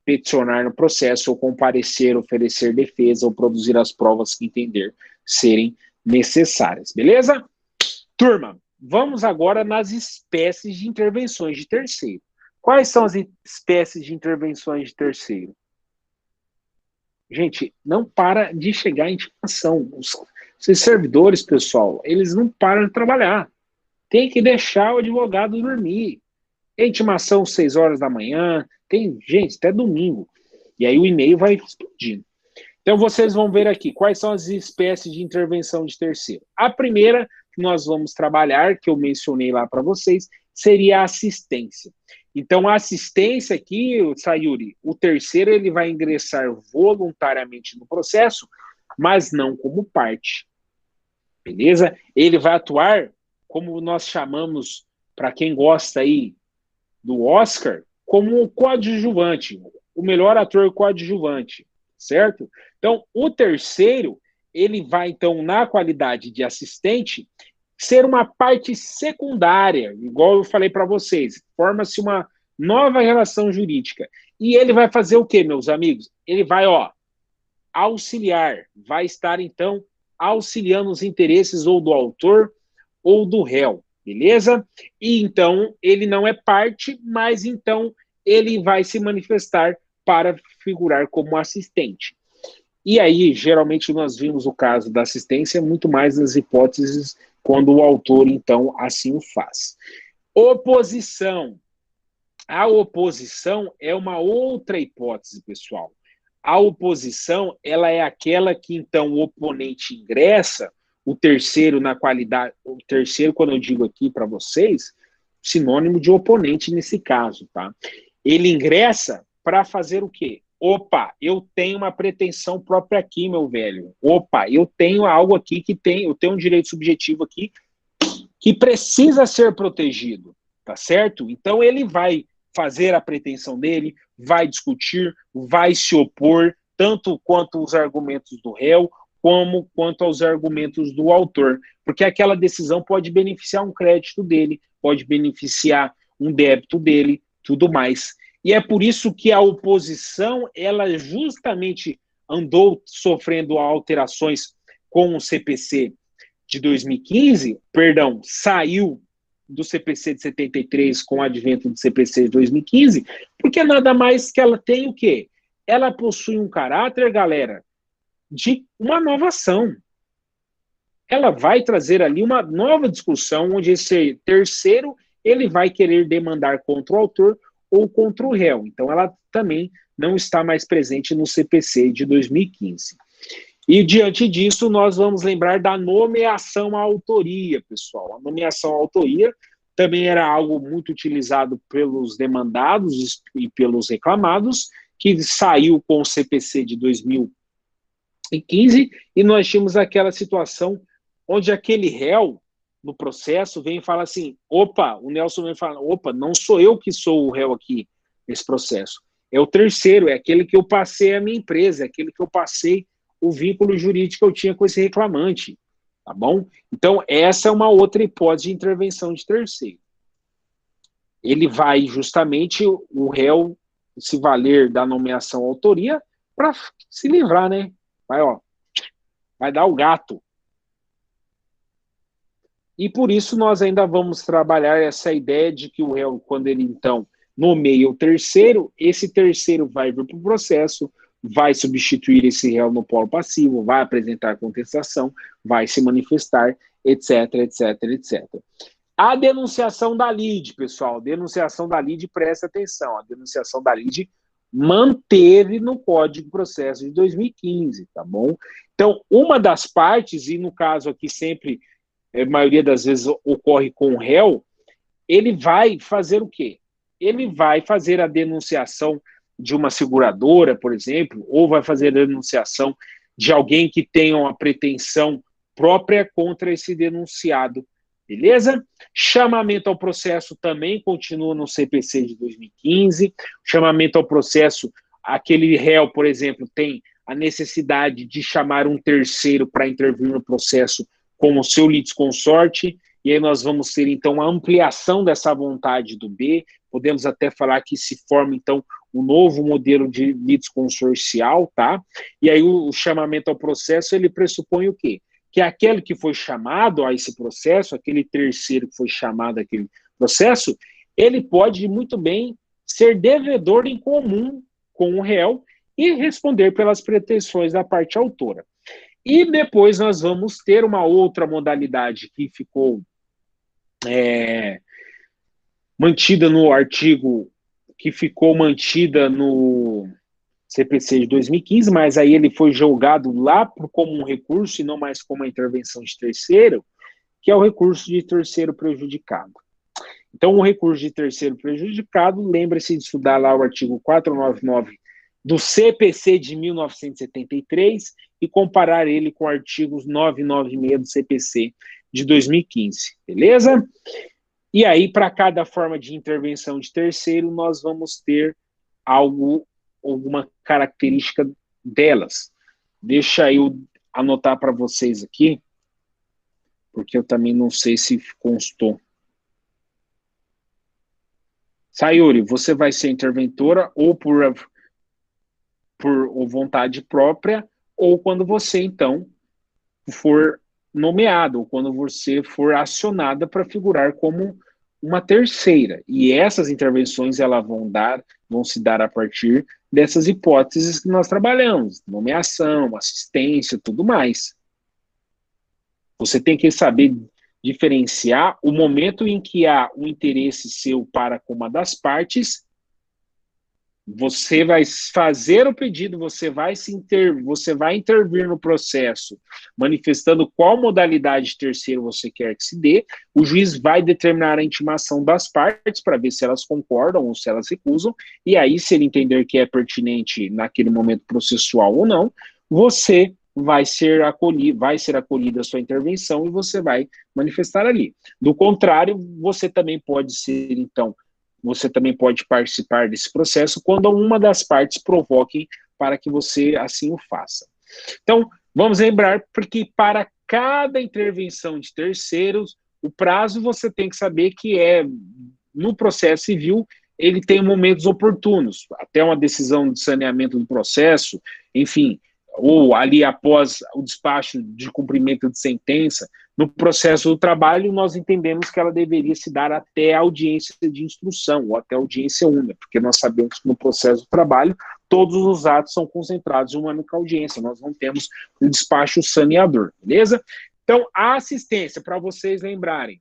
peticionar no processo, ou comparecer, oferecer defesa, ou produzir as provas que entender serem necessárias, beleza? Turma, vamos agora nas espécies de intervenções de terceiro. Quais são as espécies de intervenções de terceiro? Gente, não para de chegar a intimação. Os servidores, pessoal, eles não param de trabalhar. Tem que deixar o advogado dormir. Tem intimação às 6 horas da manhã, tem, gente, até domingo. E aí o e-mail vai explodindo. Então vocês vão ver aqui quais são as espécies de intervenção de terceiro. A primeira que nós vamos trabalhar, que eu mencionei lá para vocês, seria a assistência. Então, a assistência aqui, Sayuri, o terceiro ele vai ingressar voluntariamente no processo, mas não como parte. Beleza? Ele vai atuar, como nós chamamos, para quem gosta aí do Oscar, como coadjuvante, o melhor ator coadjuvante, certo? Então, o terceiro, ele vai, então, na qualidade de assistente, ser uma parte secundária, igual eu falei para vocês, forma-se uma nova relação jurídica. E ele vai fazer o quê, meus amigos? Ele vai, auxiliar, vai estar, então, auxiliando os interesses ou do autor ou do réu, beleza? E, então, ele não é parte, mas, então, ele vai se manifestar para figurar como assistente. E aí, geralmente, nós vimos o caso da assistência muito mais nas hipóteses quando o autor, então, assim o faz. Oposição. A oposição é uma outra hipótese, pessoal. A oposição, ela é aquela que, então, o oponente ingressa, o terceiro na qualidade, o terceiro, quando eu digo aqui para vocês, sinônimo de oponente nesse caso, tá? Ele ingressa para fazer o quê? Opa, eu tenho uma pretensão própria aqui, meu velho. Opa, eu tenho algo aqui eu tenho um direito subjetivo aqui que precisa ser protegido, tá certo? Então ele vai fazer a pretensão dele, vai discutir, vai se opor, tanto quanto os argumentos do réu, como quanto aos argumentos do autor, porque aquela decisão pode beneficiar um crédito dele, pode beneficiar um débito dele, tudo mais. E é por isso que a oposição, ela justamente andou sofrendo alterações com o CPC de 2015, perdão, saiu do CPC de 73 com o advento do CPC de 2015, porque nada mais que ela tem o quê? Ela possui um caráter, galera, de uma nova ação. Ela vai trazer ali uma nova discussão, onde esse terceiro ele vai querer demandar contra o autor ou contra o réu. Então, ela também não está mais presente no CPC de 2015. E, diante disso, nós vamos lembrar da nomeação à autoria, pessoal. A nomeação à autoria também era algo muito utilizado pelos demandados e pelos reclamados, que saiu com o CPC de 2015, e nós tínhamos aquela situação onde aquele réu, no processo, vem e fala assim, opa, o Nelson vem e fala, opa, não sou eu que sou o réu aqui nesse processo, é o terceiro, é aquele que eu passei a minha empresa, é aquele que eu passei o vínculo jurídico que eu tinha com esse reclamante, tá bom? Então, essa é uma outra hipótese de intervenção de terceiro. Ele vai justamente, o réu, se valer da nomeação à autoria para se livrar, né? Vai dar o gato. E por isso nós ainda vamos trabalhar essa ideia de que o réu, quando ele então nomeia o terceiro, esse terceiro vai vir para o processo, vai substituir esse réu no polo passivo, vai apresentar contestação, vai se manifestar, etc, etc, etc. A denunciação da lide, pessoal, denunciação da lide, presta atenção, a denunciação da lide manteve no Código de Processo de 2015, tá bom? Então, uma das partes, e no caso aqui sempre, a maioria das vezes ocorre com o réu, ele vai fazer o quê? Ele vai fazer a denunciação de uma seguradora, por exemplo, ou vai fazer a denunciação de alguém que tenha uma pretensão própria contra esse denunciado, beleza? Chamamento ao processo também continua no CPC de 2015, chamamento ao processo, aquele réu, por exemplo, tem a necessidade de chamar um terceiro para intervir no processo como seu litisconsorte, e aí nós vamos ter, então, a ampliação dessa vontade do B, podemos até falar que se forma, então, um novo modelo de litisconsorcial, tá? E aí o chamamento ao processo, ele pressupõe o quê? Que aquele que foi chamado a esse processo, aquele terceiro que foi chamado àquele processo, ele pode muito bem ser devedor em comum com o réu e responder pelas pretensões da parte autora. E depois nós vamos ter uma outra modalidade que ficou mantida no artigo, que ficou mantida no CPC de 2015, mas aí ele foi julgado lá como um recurso e não mais como uma intervenção de terceiro, que é o recurso de terceiro prejudicado. Então, o recurso de terceiro prejudicado, lembre-se de estudar lá o artigo 499 do CPC de 1973 e comparar ele com artigos 996 do CPC de 2015, beleza? E aí, para cada forma de intervenção de terceiro, nós vamos ter alguma característica delas. Deixa eu anotar para vocês aqui, porque eu também não sei se constou. Sayuri, você vai ser interventora ou por vontade própria, ou quando você, então, for nomeado, ou quando você for acionada para figurar como uma terceira. E essas intervenções, elas vão se dar a partir dessas hipóteses que nós trabalhamos, nomeação, assistência, tudo mais. Você tem que saber diferenciar o momento em que há um interesse seu para com uma das partes. Você vai fazer o pedido, você vai intervir no processo, manifestando qual modalidade de terceiro você quer que se dê. O juiz vai determinar a intimação das partes para ver se elas concordam ou se elas recusam, e aí, se ele entender que é pertinente naquele momento processual ou não, você vai ser acolhida a sua intervenção e você vai manifestar ali. Do contrário, você também pode ser, então, você também pode participar desse processo quando uma das partes provoque para que você assim o faça. Então, Vamos lembrar, porque para cada intervenção de terceiros, o prazo você tem que saber que no processo civil, ele tem momentos oportunos, até uma decisão de saneamento do processo, enfim, ou ali após o despacho de cumprimento de sentença. No processo do trabalho, nós entendemos que ela deveria se dar até a audiência de instrução, ou até a audiência única, porque nós sabemos que no processo do trabalho, todos os atos são concentrados em uma única audiência, nós não temos o despacho saneador, beleza? Então, a assistência, para vocês lembrarem,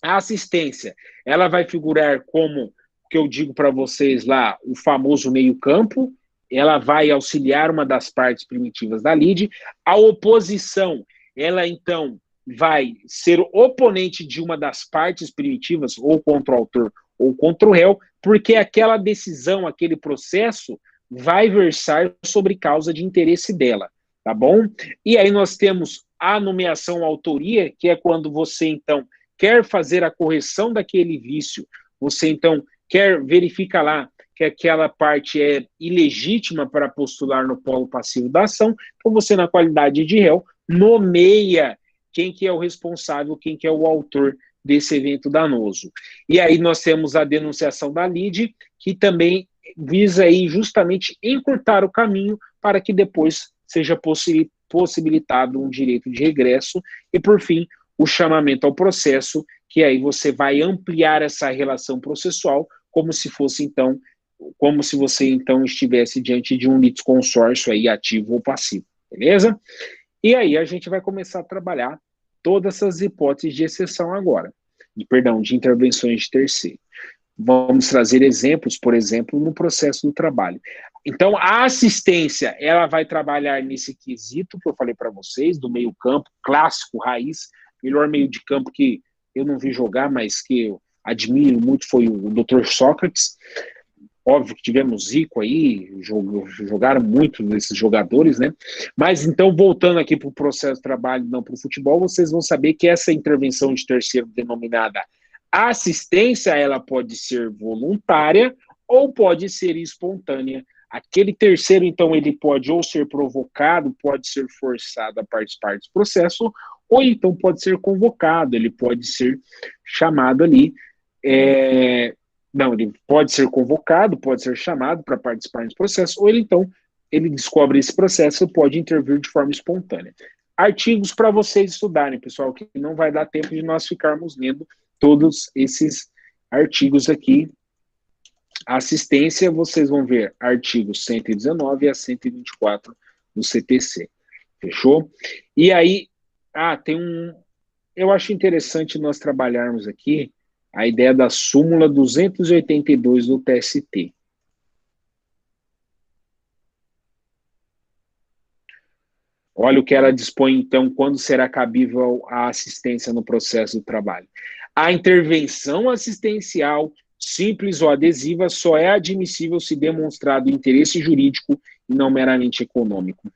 a assistência, ela vai figurar como, que eu digo para vocês lá, o famoso meio-campo, ela vai auxiliar uma das partes primitivas da lide. A oposição, ela então vai ser oponente de uma das partes primitivas, ou contra o autor ou contra o réu, porque aquela decisão, aquele processo, vai versar sobre causa de interesse dela, tá bom? E aí nós temos a nomeação autoria, que é quando você, então, quer fazer a correção daquele vício, você, então, quer verificar lá que aquela parte é ilegítima para postular no polo passivo da ação, então você, na qualidade de réu, nomeia quem que é o responsável, quem que é o autor desse evento danoso. E aí nós temos a denunciação da lide, que também visa aí justamente encurtar o caminho para que depois seja possibilitado um direito de regresso e, por fim, o chamamento ao processo, que aí você vai ampliar essa relação processual como se fosse, então, como se você, então, estivesse diante de um litisconsórcio aí, ativo ou passivo, beleza? E aí a gente vai começar a trabalhar todas essas hipóteses de exceção agora, de intervenções de terceiro. Vamos trazer exemplos, por exemplo, no processo do trabalho. Então, a assistência, ela vai trabalhar nesse quesito que eu falei para vocês, do meio campo, clássico, raiz, melhor meio de campo que eu não vi jogar, mas que eu admiro muito foi o Dr. Sócrates. Óbvio que tivemos Zico aí, jogaram muito desses jogadores, né? Mas então, voltando aqui para o processo de trabalho, não para o futebol, vocês vão saber que essa intervenção de terceiro denominada assistência, ela pode ser voluntária ou pode ser espontânea. Aquele terceiro, então, ele pode ou ser provocado, pode ser forçado a participar desse processo, ou então pode ser convocado, ele pode ser chamado ali, não, ele pode ser convocado, pode ser chamado para participar desse processo, ou ele, então, ele descobre esse processo e pode intervir de forma espontânea. Artigos para vocês estudarem, pessoal, que não vai dar tempo de nós ficarmos lendo todos esses artigos aqui. Assistência, vocês vão ver artigos 119 a 124 do CPC. Fechou? E aí, eu acho interessante nós trabalharmos aqui a ideia da súmula 282 do TST. Olha o que ela dispõe, então, quando será cabível a assistência no processo do trabalho. A intervenção assistencial, simples ou adesiva, só é admissível se demonstrado interesse jurídico e não meramente econômico.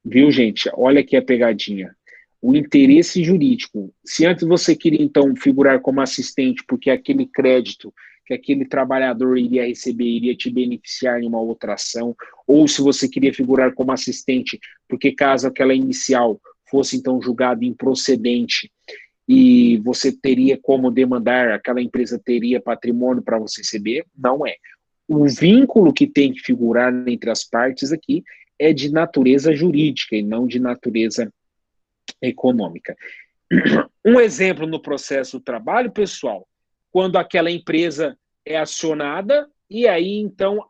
Viu, gente? Olha aqui a pegadinha. O interesse jurídico. Se antes você queria, então, figurar como assistente, porque aquele crédito que aquele trabalhador iria receber iria te beneficiar em uma outra ação, ou se você queria figurar como assistente, porque caso aquela inicial fosse, então, julgada improcedente, e você teria como demandar, aquela empresa teria patrimônio para você receber, não é. O vínculo que tem que figurar entre as partes aqui é de natureza jurídica e não de natureza econômica. Um exemplo no processo do trabalho, pessoal, quando aquela empresa é acionada e aí, então,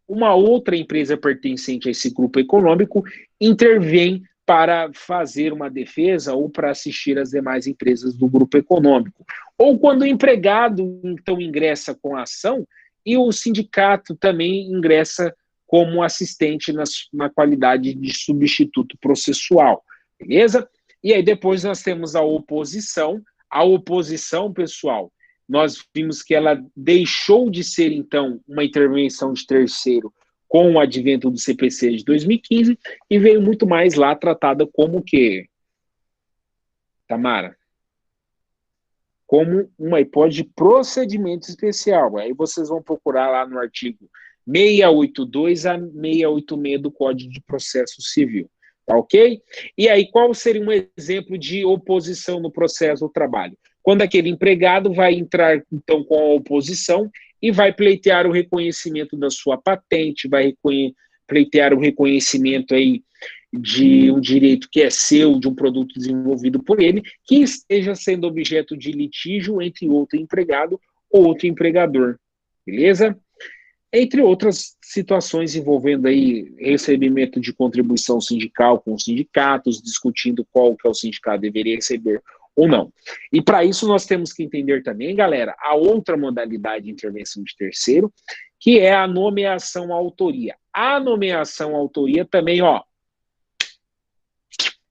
uma outra empresa pertencente a esse grupo econômico intervém para fazer uma defesa ou para assistir as demais empresas do grupo econômico. Ou quando o empregado, então, ingressa com a ação e o sindicato também ingressa como assistente na qualidade de substituto processual, beleza? E aí depois nós temos a oposição. A oposição, pessoal, nós vimos que ela deixou de ser, então, uma intervenção de terceiro com o advento do CPC de 2015 e veio muito mais lá tratada como o quê, Tamara? Como uma hipótese de procedimento especial. Aí vocês vão procurar lá no artigo 682 a 686 do Código de Processo Civil. Tá ok? E aí, qual seria um exemplo de oposição no processo do trabalho? Quando aquele empregado vai entrar, então, com a oposição e vai pleitear o reconhecimento da sua patente, vai pleitear o reconhecimento aí de um direito que é seu, de um produto desenvolvido por ele, que esteja sendo objeto de litígio entre outro empregado ou outro empregador. Beleza? Entre outras situações envolvendo aí recebimento de contribuição sindical com os sindicatos, discutindo qual que é o sindicato deveria receber ou não. E para isso nós temos que entender também, galera, a outra modalidade de intervenção de terceiro, que é a nomeação à autoria. A nomeação à autoria também, ó,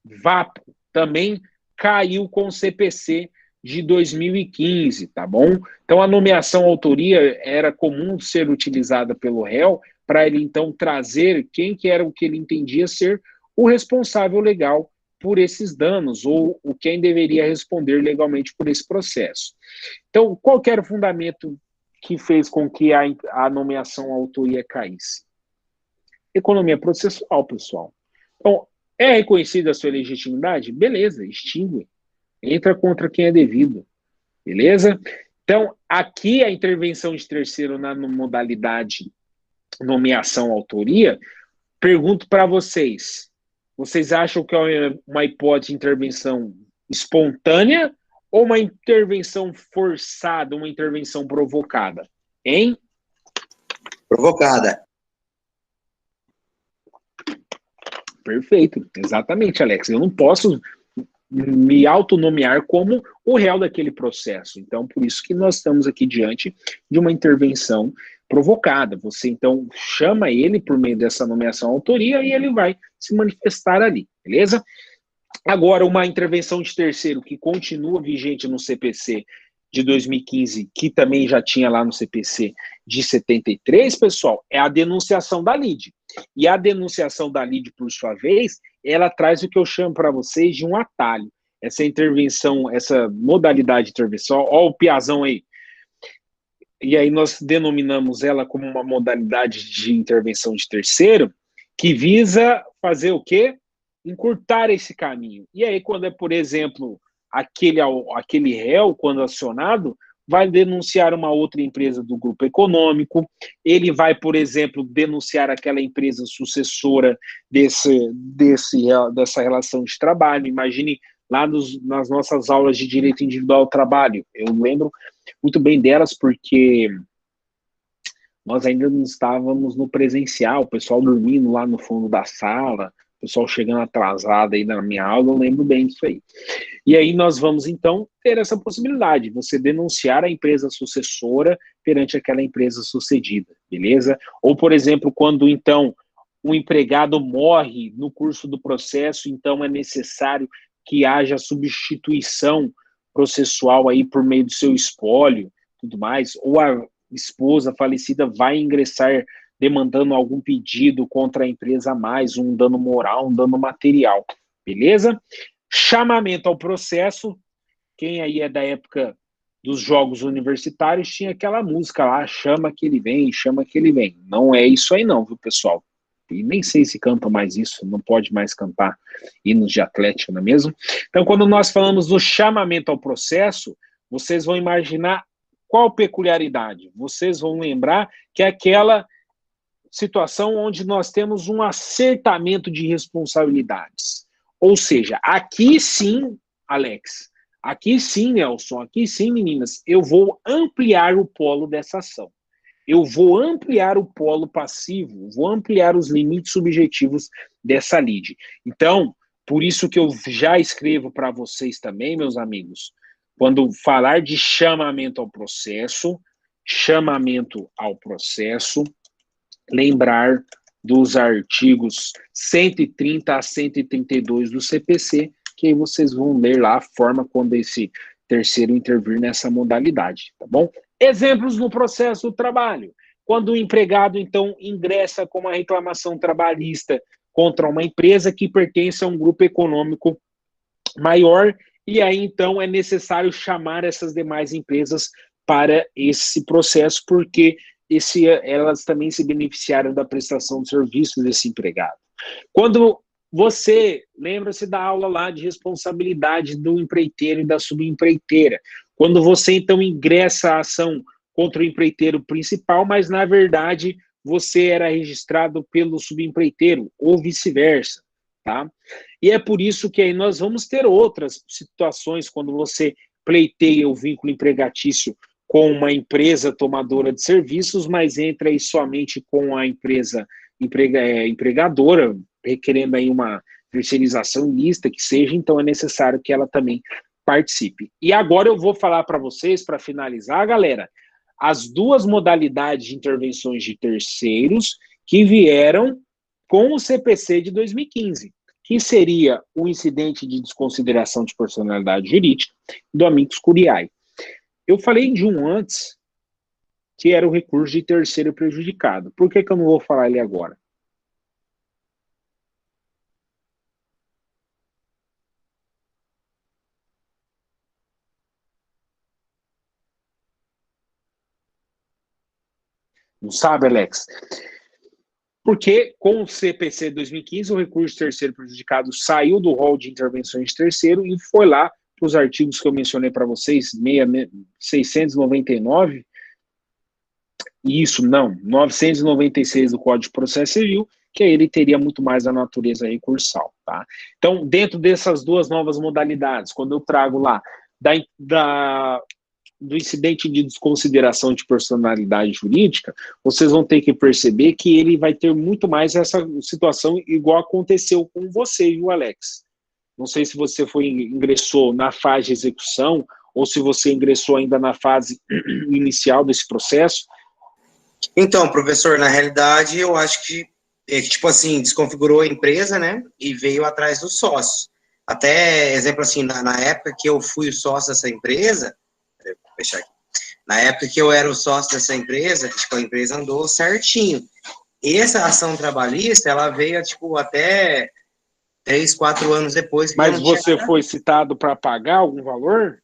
vapo, também caiu com o CPC de 2015, tá bom? Então, a nomeação à autoria era comum ser utilizada pelo réu para ele, então, trazer quem que era o que ele entendia ser o responsável legal por esses danos, ou o quem deveria responder legalmente por esse processo. Então, qual que era o fundamento que fez com que a nomeação à autoria caísse? Economia processual, pessoal. Então, é reconhecida a sua legitimidade? Beleza, extingue. Entra contra quem é devido. Beleza? Então, aqui a intervenção de terceiro na modalidade nomeação autoria, pergunto para vocês, vocês acham que é uma hipótese de intervenção espontânea ou uma intervenção forçada, uma intervenção provocada? Hein? Provocada. Perfeito, exatamente, Alex. Eu não posso me autonomear como o réu daquele processo. Então, por isso que nós estamos aqui diante de uma intervenção provocada. Você, então, chama ele por meio dessa nomeação à autoria e ele vai se manifestar ali, beleza? Agora, uma intervenção de terceiro que continua vigente no CPC de 2015, que também já tinha lá no CPC de 73, pessoal, é a denunciação da lide. E a denunciação da lide, por sua vez, ela traz o que eu chamo para vocês de um atalho. Essa intervenção, essa modalidade de intervenção, ó o piazão aí. E aí nós denominamos ela como uma modalidade de intervenção de terceiro, que visa fazer o quê? Encurtar esse caminho. E aí, quando é, por exemplo, aquele réu, quando acionado, vai denunciar uma outra empresa do grupo econômico, ele vai, por exemplo, denunciar aquela empresa sucessora dessa relação de trabalho. Imagine lá nas nossas aulas de direito individual ao trabalho. Eu lembro muito bem delas porque nós ainda não estávamos no presencial, o pessoal dormindo lá no fundo da sala, o pessoal chegando atrasado aí na minha aula, eu lembro bem disso aí. E aí nós vamos, então, ter essa possibilidade, você denunciar a empresa sucessora perante aquela empresa sucedida, beleza? Ou, por exemplo, quando, então, o empregado morre no curso do processo, então é necessário que haja substituição processual aí por meio do seu espólio, tudo mais, ou a esposa falecida vai ingressar demandando algum pedido contra a empresa a mais, um dano moral, um dano material, beleza? Chamamento ao processo, quem aí é da época dos jogos universitários, tinha aquela música lá, chama que ele vem, chama que ele vem. Não é isso aí não, viu, pessoal? E nem sei se canta mais isso, não pode mais cantar hinos de atlética, não é mesmo? Então, quando nós falamos do chamamento ao processo, vocês vão imaginar qual peculiaridade? Vocês vão lembrar que é aquela situação onde nós temos um acertamento de responsabilidades. Ou seja, aqui sim, Alex, aqui sim, Nelson, aqui sim, meninas, eu vou ampliar o polo dessa ação. Eu vou ampliar o polo passivo, vou ampliar os limites subjetivos dessa lide. Então, por isso que eu já escrevo para vocês também, meus amigos, quando falar de chamamento ao processo, lembrar dos artigos 130 a 132 do CPC, que aí vocês vão ler lá a forma quando esse terceiro intervir nessa modalidade, tá bom? Exemplos no processo do trabalho. Quando o empregado, então, ingressa com uma reclamação trabalhista contra uma empresa que pertence a um grupo econômico maior, e aí, então, é necessário chamar essas demais empresas para esse processo, porque elas também se beneficiaram da prestação de serviços desse empregado. Quando você, lembra-se da aula lá de responsabilidade do empreiteiro e da subempreiteira, quando você então ingressa a ação contra o empreiteiro principal, mas na verdade você era registrado pelo subempreiteiro, ou vice-versa, tá? E é por isso que aí nós vamos ter outras situações quando você pleiteia o vínculo empregatício com uma empresa tomadora de serviços, mas entra aí somente com a empresa empregadora, requerendo aí uma terceirização mista que seja, então é necessário que ela também participe. E agora eu vou falar para vocês, para finalizar, galera, as duas modalidades de intervenções de terceiros que vieram com o CPC de 2015, que seria o incidente de desconsideração de personalidade jurídica do amicus curiae. Eu falei de um antes, que era o recurso de terceiro prejudicado. Por que eu não vou falar ele agora? Não sabe, Alex? Porque com o CPC 2015, o recurso de terceiro prejudicado saiu do rol de intervenções de terceiro e foi lá para os artigos que eu mencionei para vocês, 699, isso, não, 996 do Código de Processo Civil, que aí ele teria muito mais a natureza recursal, tá? Então, dentro dessas duas novas modalidades, quando eu trago lá do incidente de desconsideração de personalidade jurídica, vocês vão ter que perceber que ele vai ter muito mais essa situação igual aconteceu com você, viu, Alex? Não sei se você ingressou na fase de execução ou se você ingressou ainda na fase inicial desse processo. Então, professor, na realidade, eu acho que, tipo assim, desconfigurou a empresa, né, e veio atrás dos sócios. Até, exemplo assim, na época que eu fui o sócio dessa empresa, vou fechar aqui, na época que eu era o sócio dessa empresa, tipo, a empresa andou certinho. E essa ação trabalhista, ela veio, tipo, até 3, 4 anos depois. Mas você foi citado para pagar algum valor?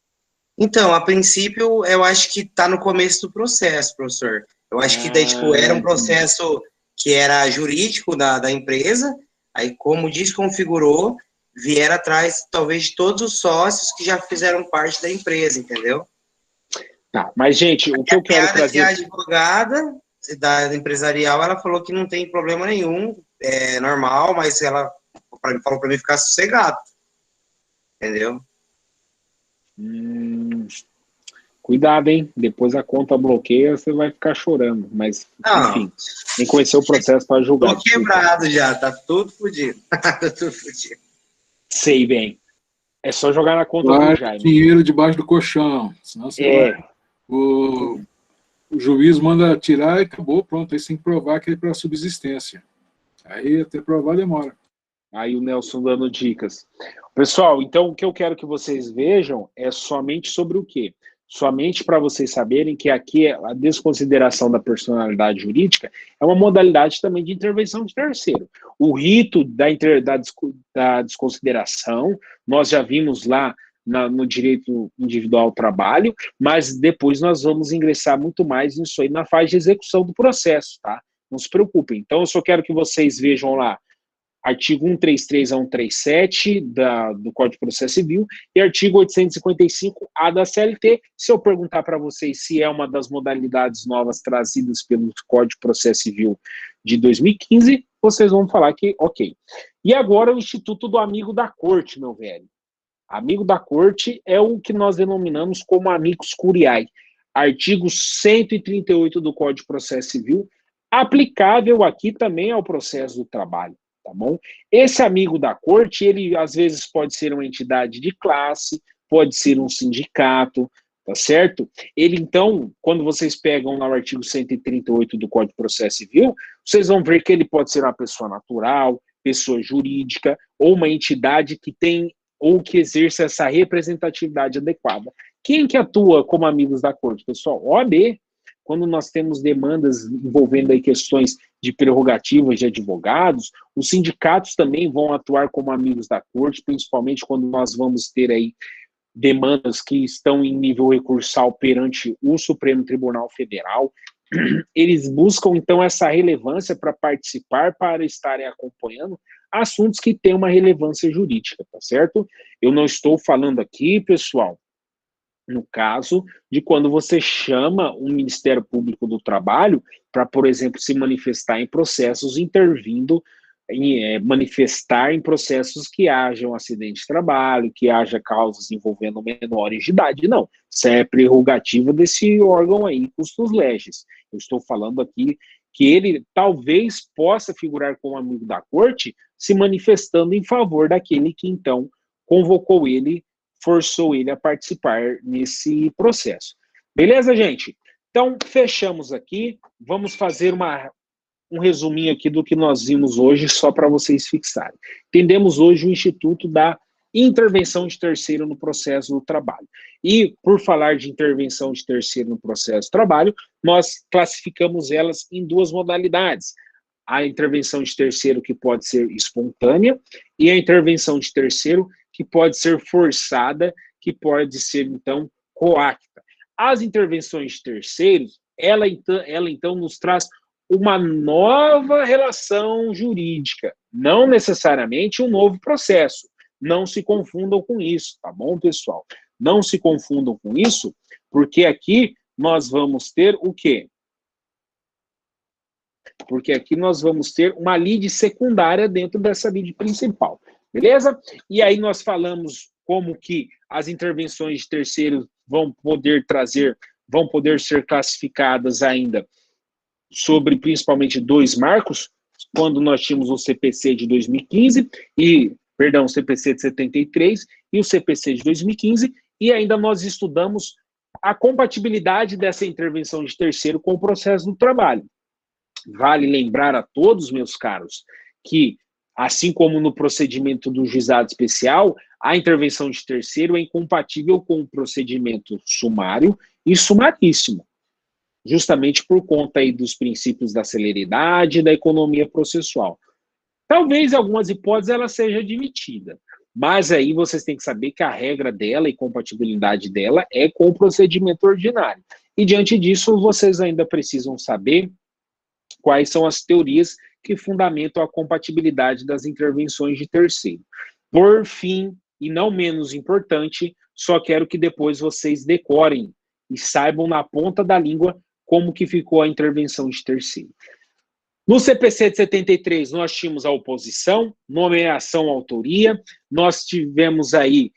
Então, a princípio, eu acho que está no começo do processo, professor. Eu acho que daí, tipo, era um processo que era jurídico da empresa, aí como desconfigurou, vieram atrás, talvez, de todos os sócios que já fizeram parte da empresa, entendeu? Tá, mas, gente, o que eu quero trazer... Que a advogada da empresarial, ela falou que não tem problema nenhum, é normal, mas ela falou para mim ficar sossegado, entendeu? Cuidado, hein? Depois a conta bloqueia, você vai ficar chorando. Mas, enfim, tem que conhecer o processo para julgar. Tô quebrado já, tá tudo fodido. Tá tudo fodido. Sei bem. É só jogar na conta do Jaime. Dinheiro debaixo do colchão. Senão você vai... O juiz manda tirar e acabou, pronto. Aí você tem que provar que é para subsistência. Aí até provar demora. Aí o Nelson dando dicas. Pessoal, então o que eu quero que vocês vejam é somente sobre o quê? Somente para vocês saberem que aqui a desconsideração da personalidade jurídica é uma modalidade também de intervenção de terceiro. O rito da desconsideração, nós já vimos lá no direito individual ao trabalho, mas depois nós vamos ingressar muito mais nisso aí na fase de execução do processo, tá? Não se preocupem. Então eu só quero que vocês vejam lá artigo 133 a 137 do Código de Processo Civil e artigo 855-A da CLT. Se eu perguntar para vocês se é uma das modalidades novas trazidas pelo Código de Processo Civil de 2015, vocês vão falar que ok. E agora o Instituto do Amigo da Corte, meu velho. Amigo da Corte é o que nós denominamos como amicus curiae. Artigo 138 do Código de Processo Civil, aplicável aqui também ao processo do trabalho. Tá bom? Esse amigo da corte, ele às vezes pode ser uma entidade de classe, pode ser um sindicato, tá certo? Ele, então, quando vocês pegam no artigo 138 do Código de Processo Civil, vocês vão ver que ele pode ser uma pessoa natural, pessoa jurídica, ou uma entidade que tem ou que exerça essa representatividade adequada. Quem que atua como amigos da corte, pessoal? OAB. Quando nós temos demandas envolvendo aí questões de prerrogativas de advogados, os sindicatos também vão atuar como amigos da corte, principalmente quando nós vamos ter aí demandas que estão em nível recursal perante o Supremo Tribunal Federal. eles buscam, então, essa relevância para participar, para estarem acompanhando assuntos que têm uma relevância jurídica, tá certo? Eu não estou falando aqui, pessoal, no caso de quando você chama o Ministério Público do Trabalho para, por exemplo, se manifestar em processos intervindo, manifestar em processos que haja um acidente de trabalho, que haja causas envolvendo menores de idade. Não, isso é prerrogativa desse órgão aí, custos legis. Eu estou falando aqui que ele talvez possa figurar como amigo da corte, se manifestando em favor daquele que, então, convocou ele, forçou ele a participar nesse processo. Beleza, gente? Então, fechamos aqui. Vamos fazer um resuminho aqui do que nós vimos hoje, só para vocês fixarem. Entendemos hoje o Instituto da Intervenção de Terceiro no Processo do Trabalho. E, por falar de intervenção de terceiro no processo do trabalho, nós classificamos elas em duas modalidades. A intervenção de terceiro, que pode ser espontânea, e a intervenção de terceiro, que pode ser forçada, que pode ser, então, coacta. As intervenções de terceiros, ela então, nos traz uma nova relação jurídica, não necessariamente um novo processo. Não se confundam com isso, tá bom, pessoal? Não se confundam com isso, porque aqui nós vamos ter o quê? Porque aqui nós vamos ter uma lide secundária dentro dessa lide principal, beleza? E aí nós falamos como que as intervenções de terceiros vão poder ser classificadas ainda sobre principalmente dois marcos, quando nós tínhamos o CPC de 2015 o CPC de 73 e o CPC de 2015, e ainda nós estudamos a compatibilidade dessa intervenção de terceiro com o processo do trabalho. Vale lembrar a todos, meus caros, que, assim como no procedimento do juizado especial, a intervenção de terceiro é incompatível com o procedimento sumário e sumaríssimo, justamente por conta aí dos princípios da celeridade e da economia processual. Talvez em algumas hipóteses ela seja admitida, mas aí vocês têm que saber que a regra dela e compatibilidade dela é com o procedimento ordinário. E diante disso, vocês ainda precisam saber quais são as teorias que fundamentam a compatibilidade das intervenções de terceiro. Por fim, e não menos importante, só quero que depois vocês decorem e saibam na ponta da língua como que ficou a intervenção de terceiro. No CPC de 73, nós tínhamos a oposição, nomeação, autoria, nós tivemos aí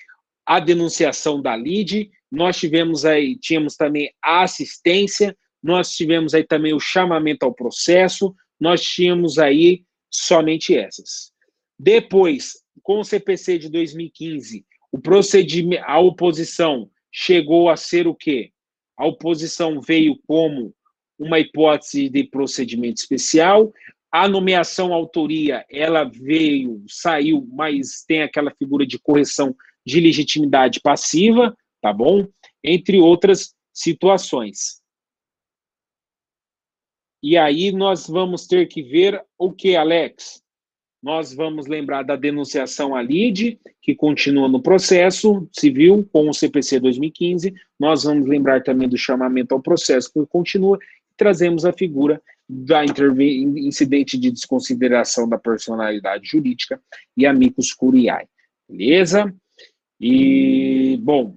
a denunciação da lide, tínhamos também a assistência, nós tivemos aí também o chamamento ao processo, nós tínhamos aí somente essas. Depois, com o CPC de 2015, a oposição chegou a ser o quê? A oposição veio como uma hipótese de procedimento especial, a nomeação autoria, ela saiu, mas tem aquela figura de correção de legitimidade passiva, tá bom? Entre outras situações. E aí nós vamos ter que ver o que, Alex? Nós vamos lembrar da denunciação à lide, que continua no processo civil, com o CPC 2015. Nós vamos lembrar também do chamamento ao processo, que continua. Trazemos a figura da incidente de desconsideração da personalidade jurídica e amicus curiae. Beleza? E, bom,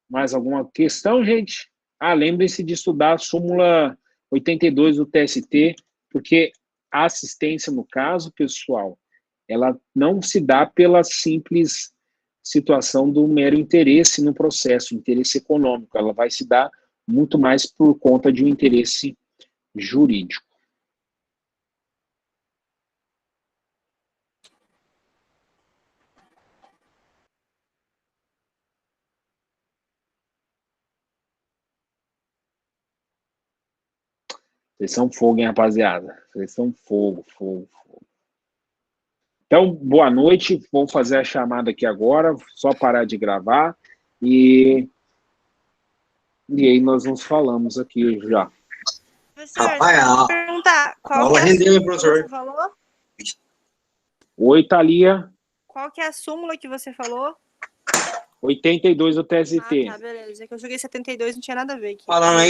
mais alguma questão, gente? Lembrem-se de estudar a súmula 82 do TST, porque a assistência, no caso, pessoal, ela não se dá pela simples situação do mero interesse no processo, interesse econômico, ela vai se dar muito mais por conta de um interesse jurídico. Vocês são fogo, hein, rapaziada? Vocês são fogo. Então, boa noite. Vou fazer a chamada aqui agora, só parar de gravar e aí nós nos falamos aqui já. Professor, rapaz, perguntar, qual que é a súmula que você falou? Oi, Thalia. Qual que é a súmula que você falou? 82 do TST. Tá, beleza. É que eu joguei 72, não tinha nada a ver aqui. Falando aí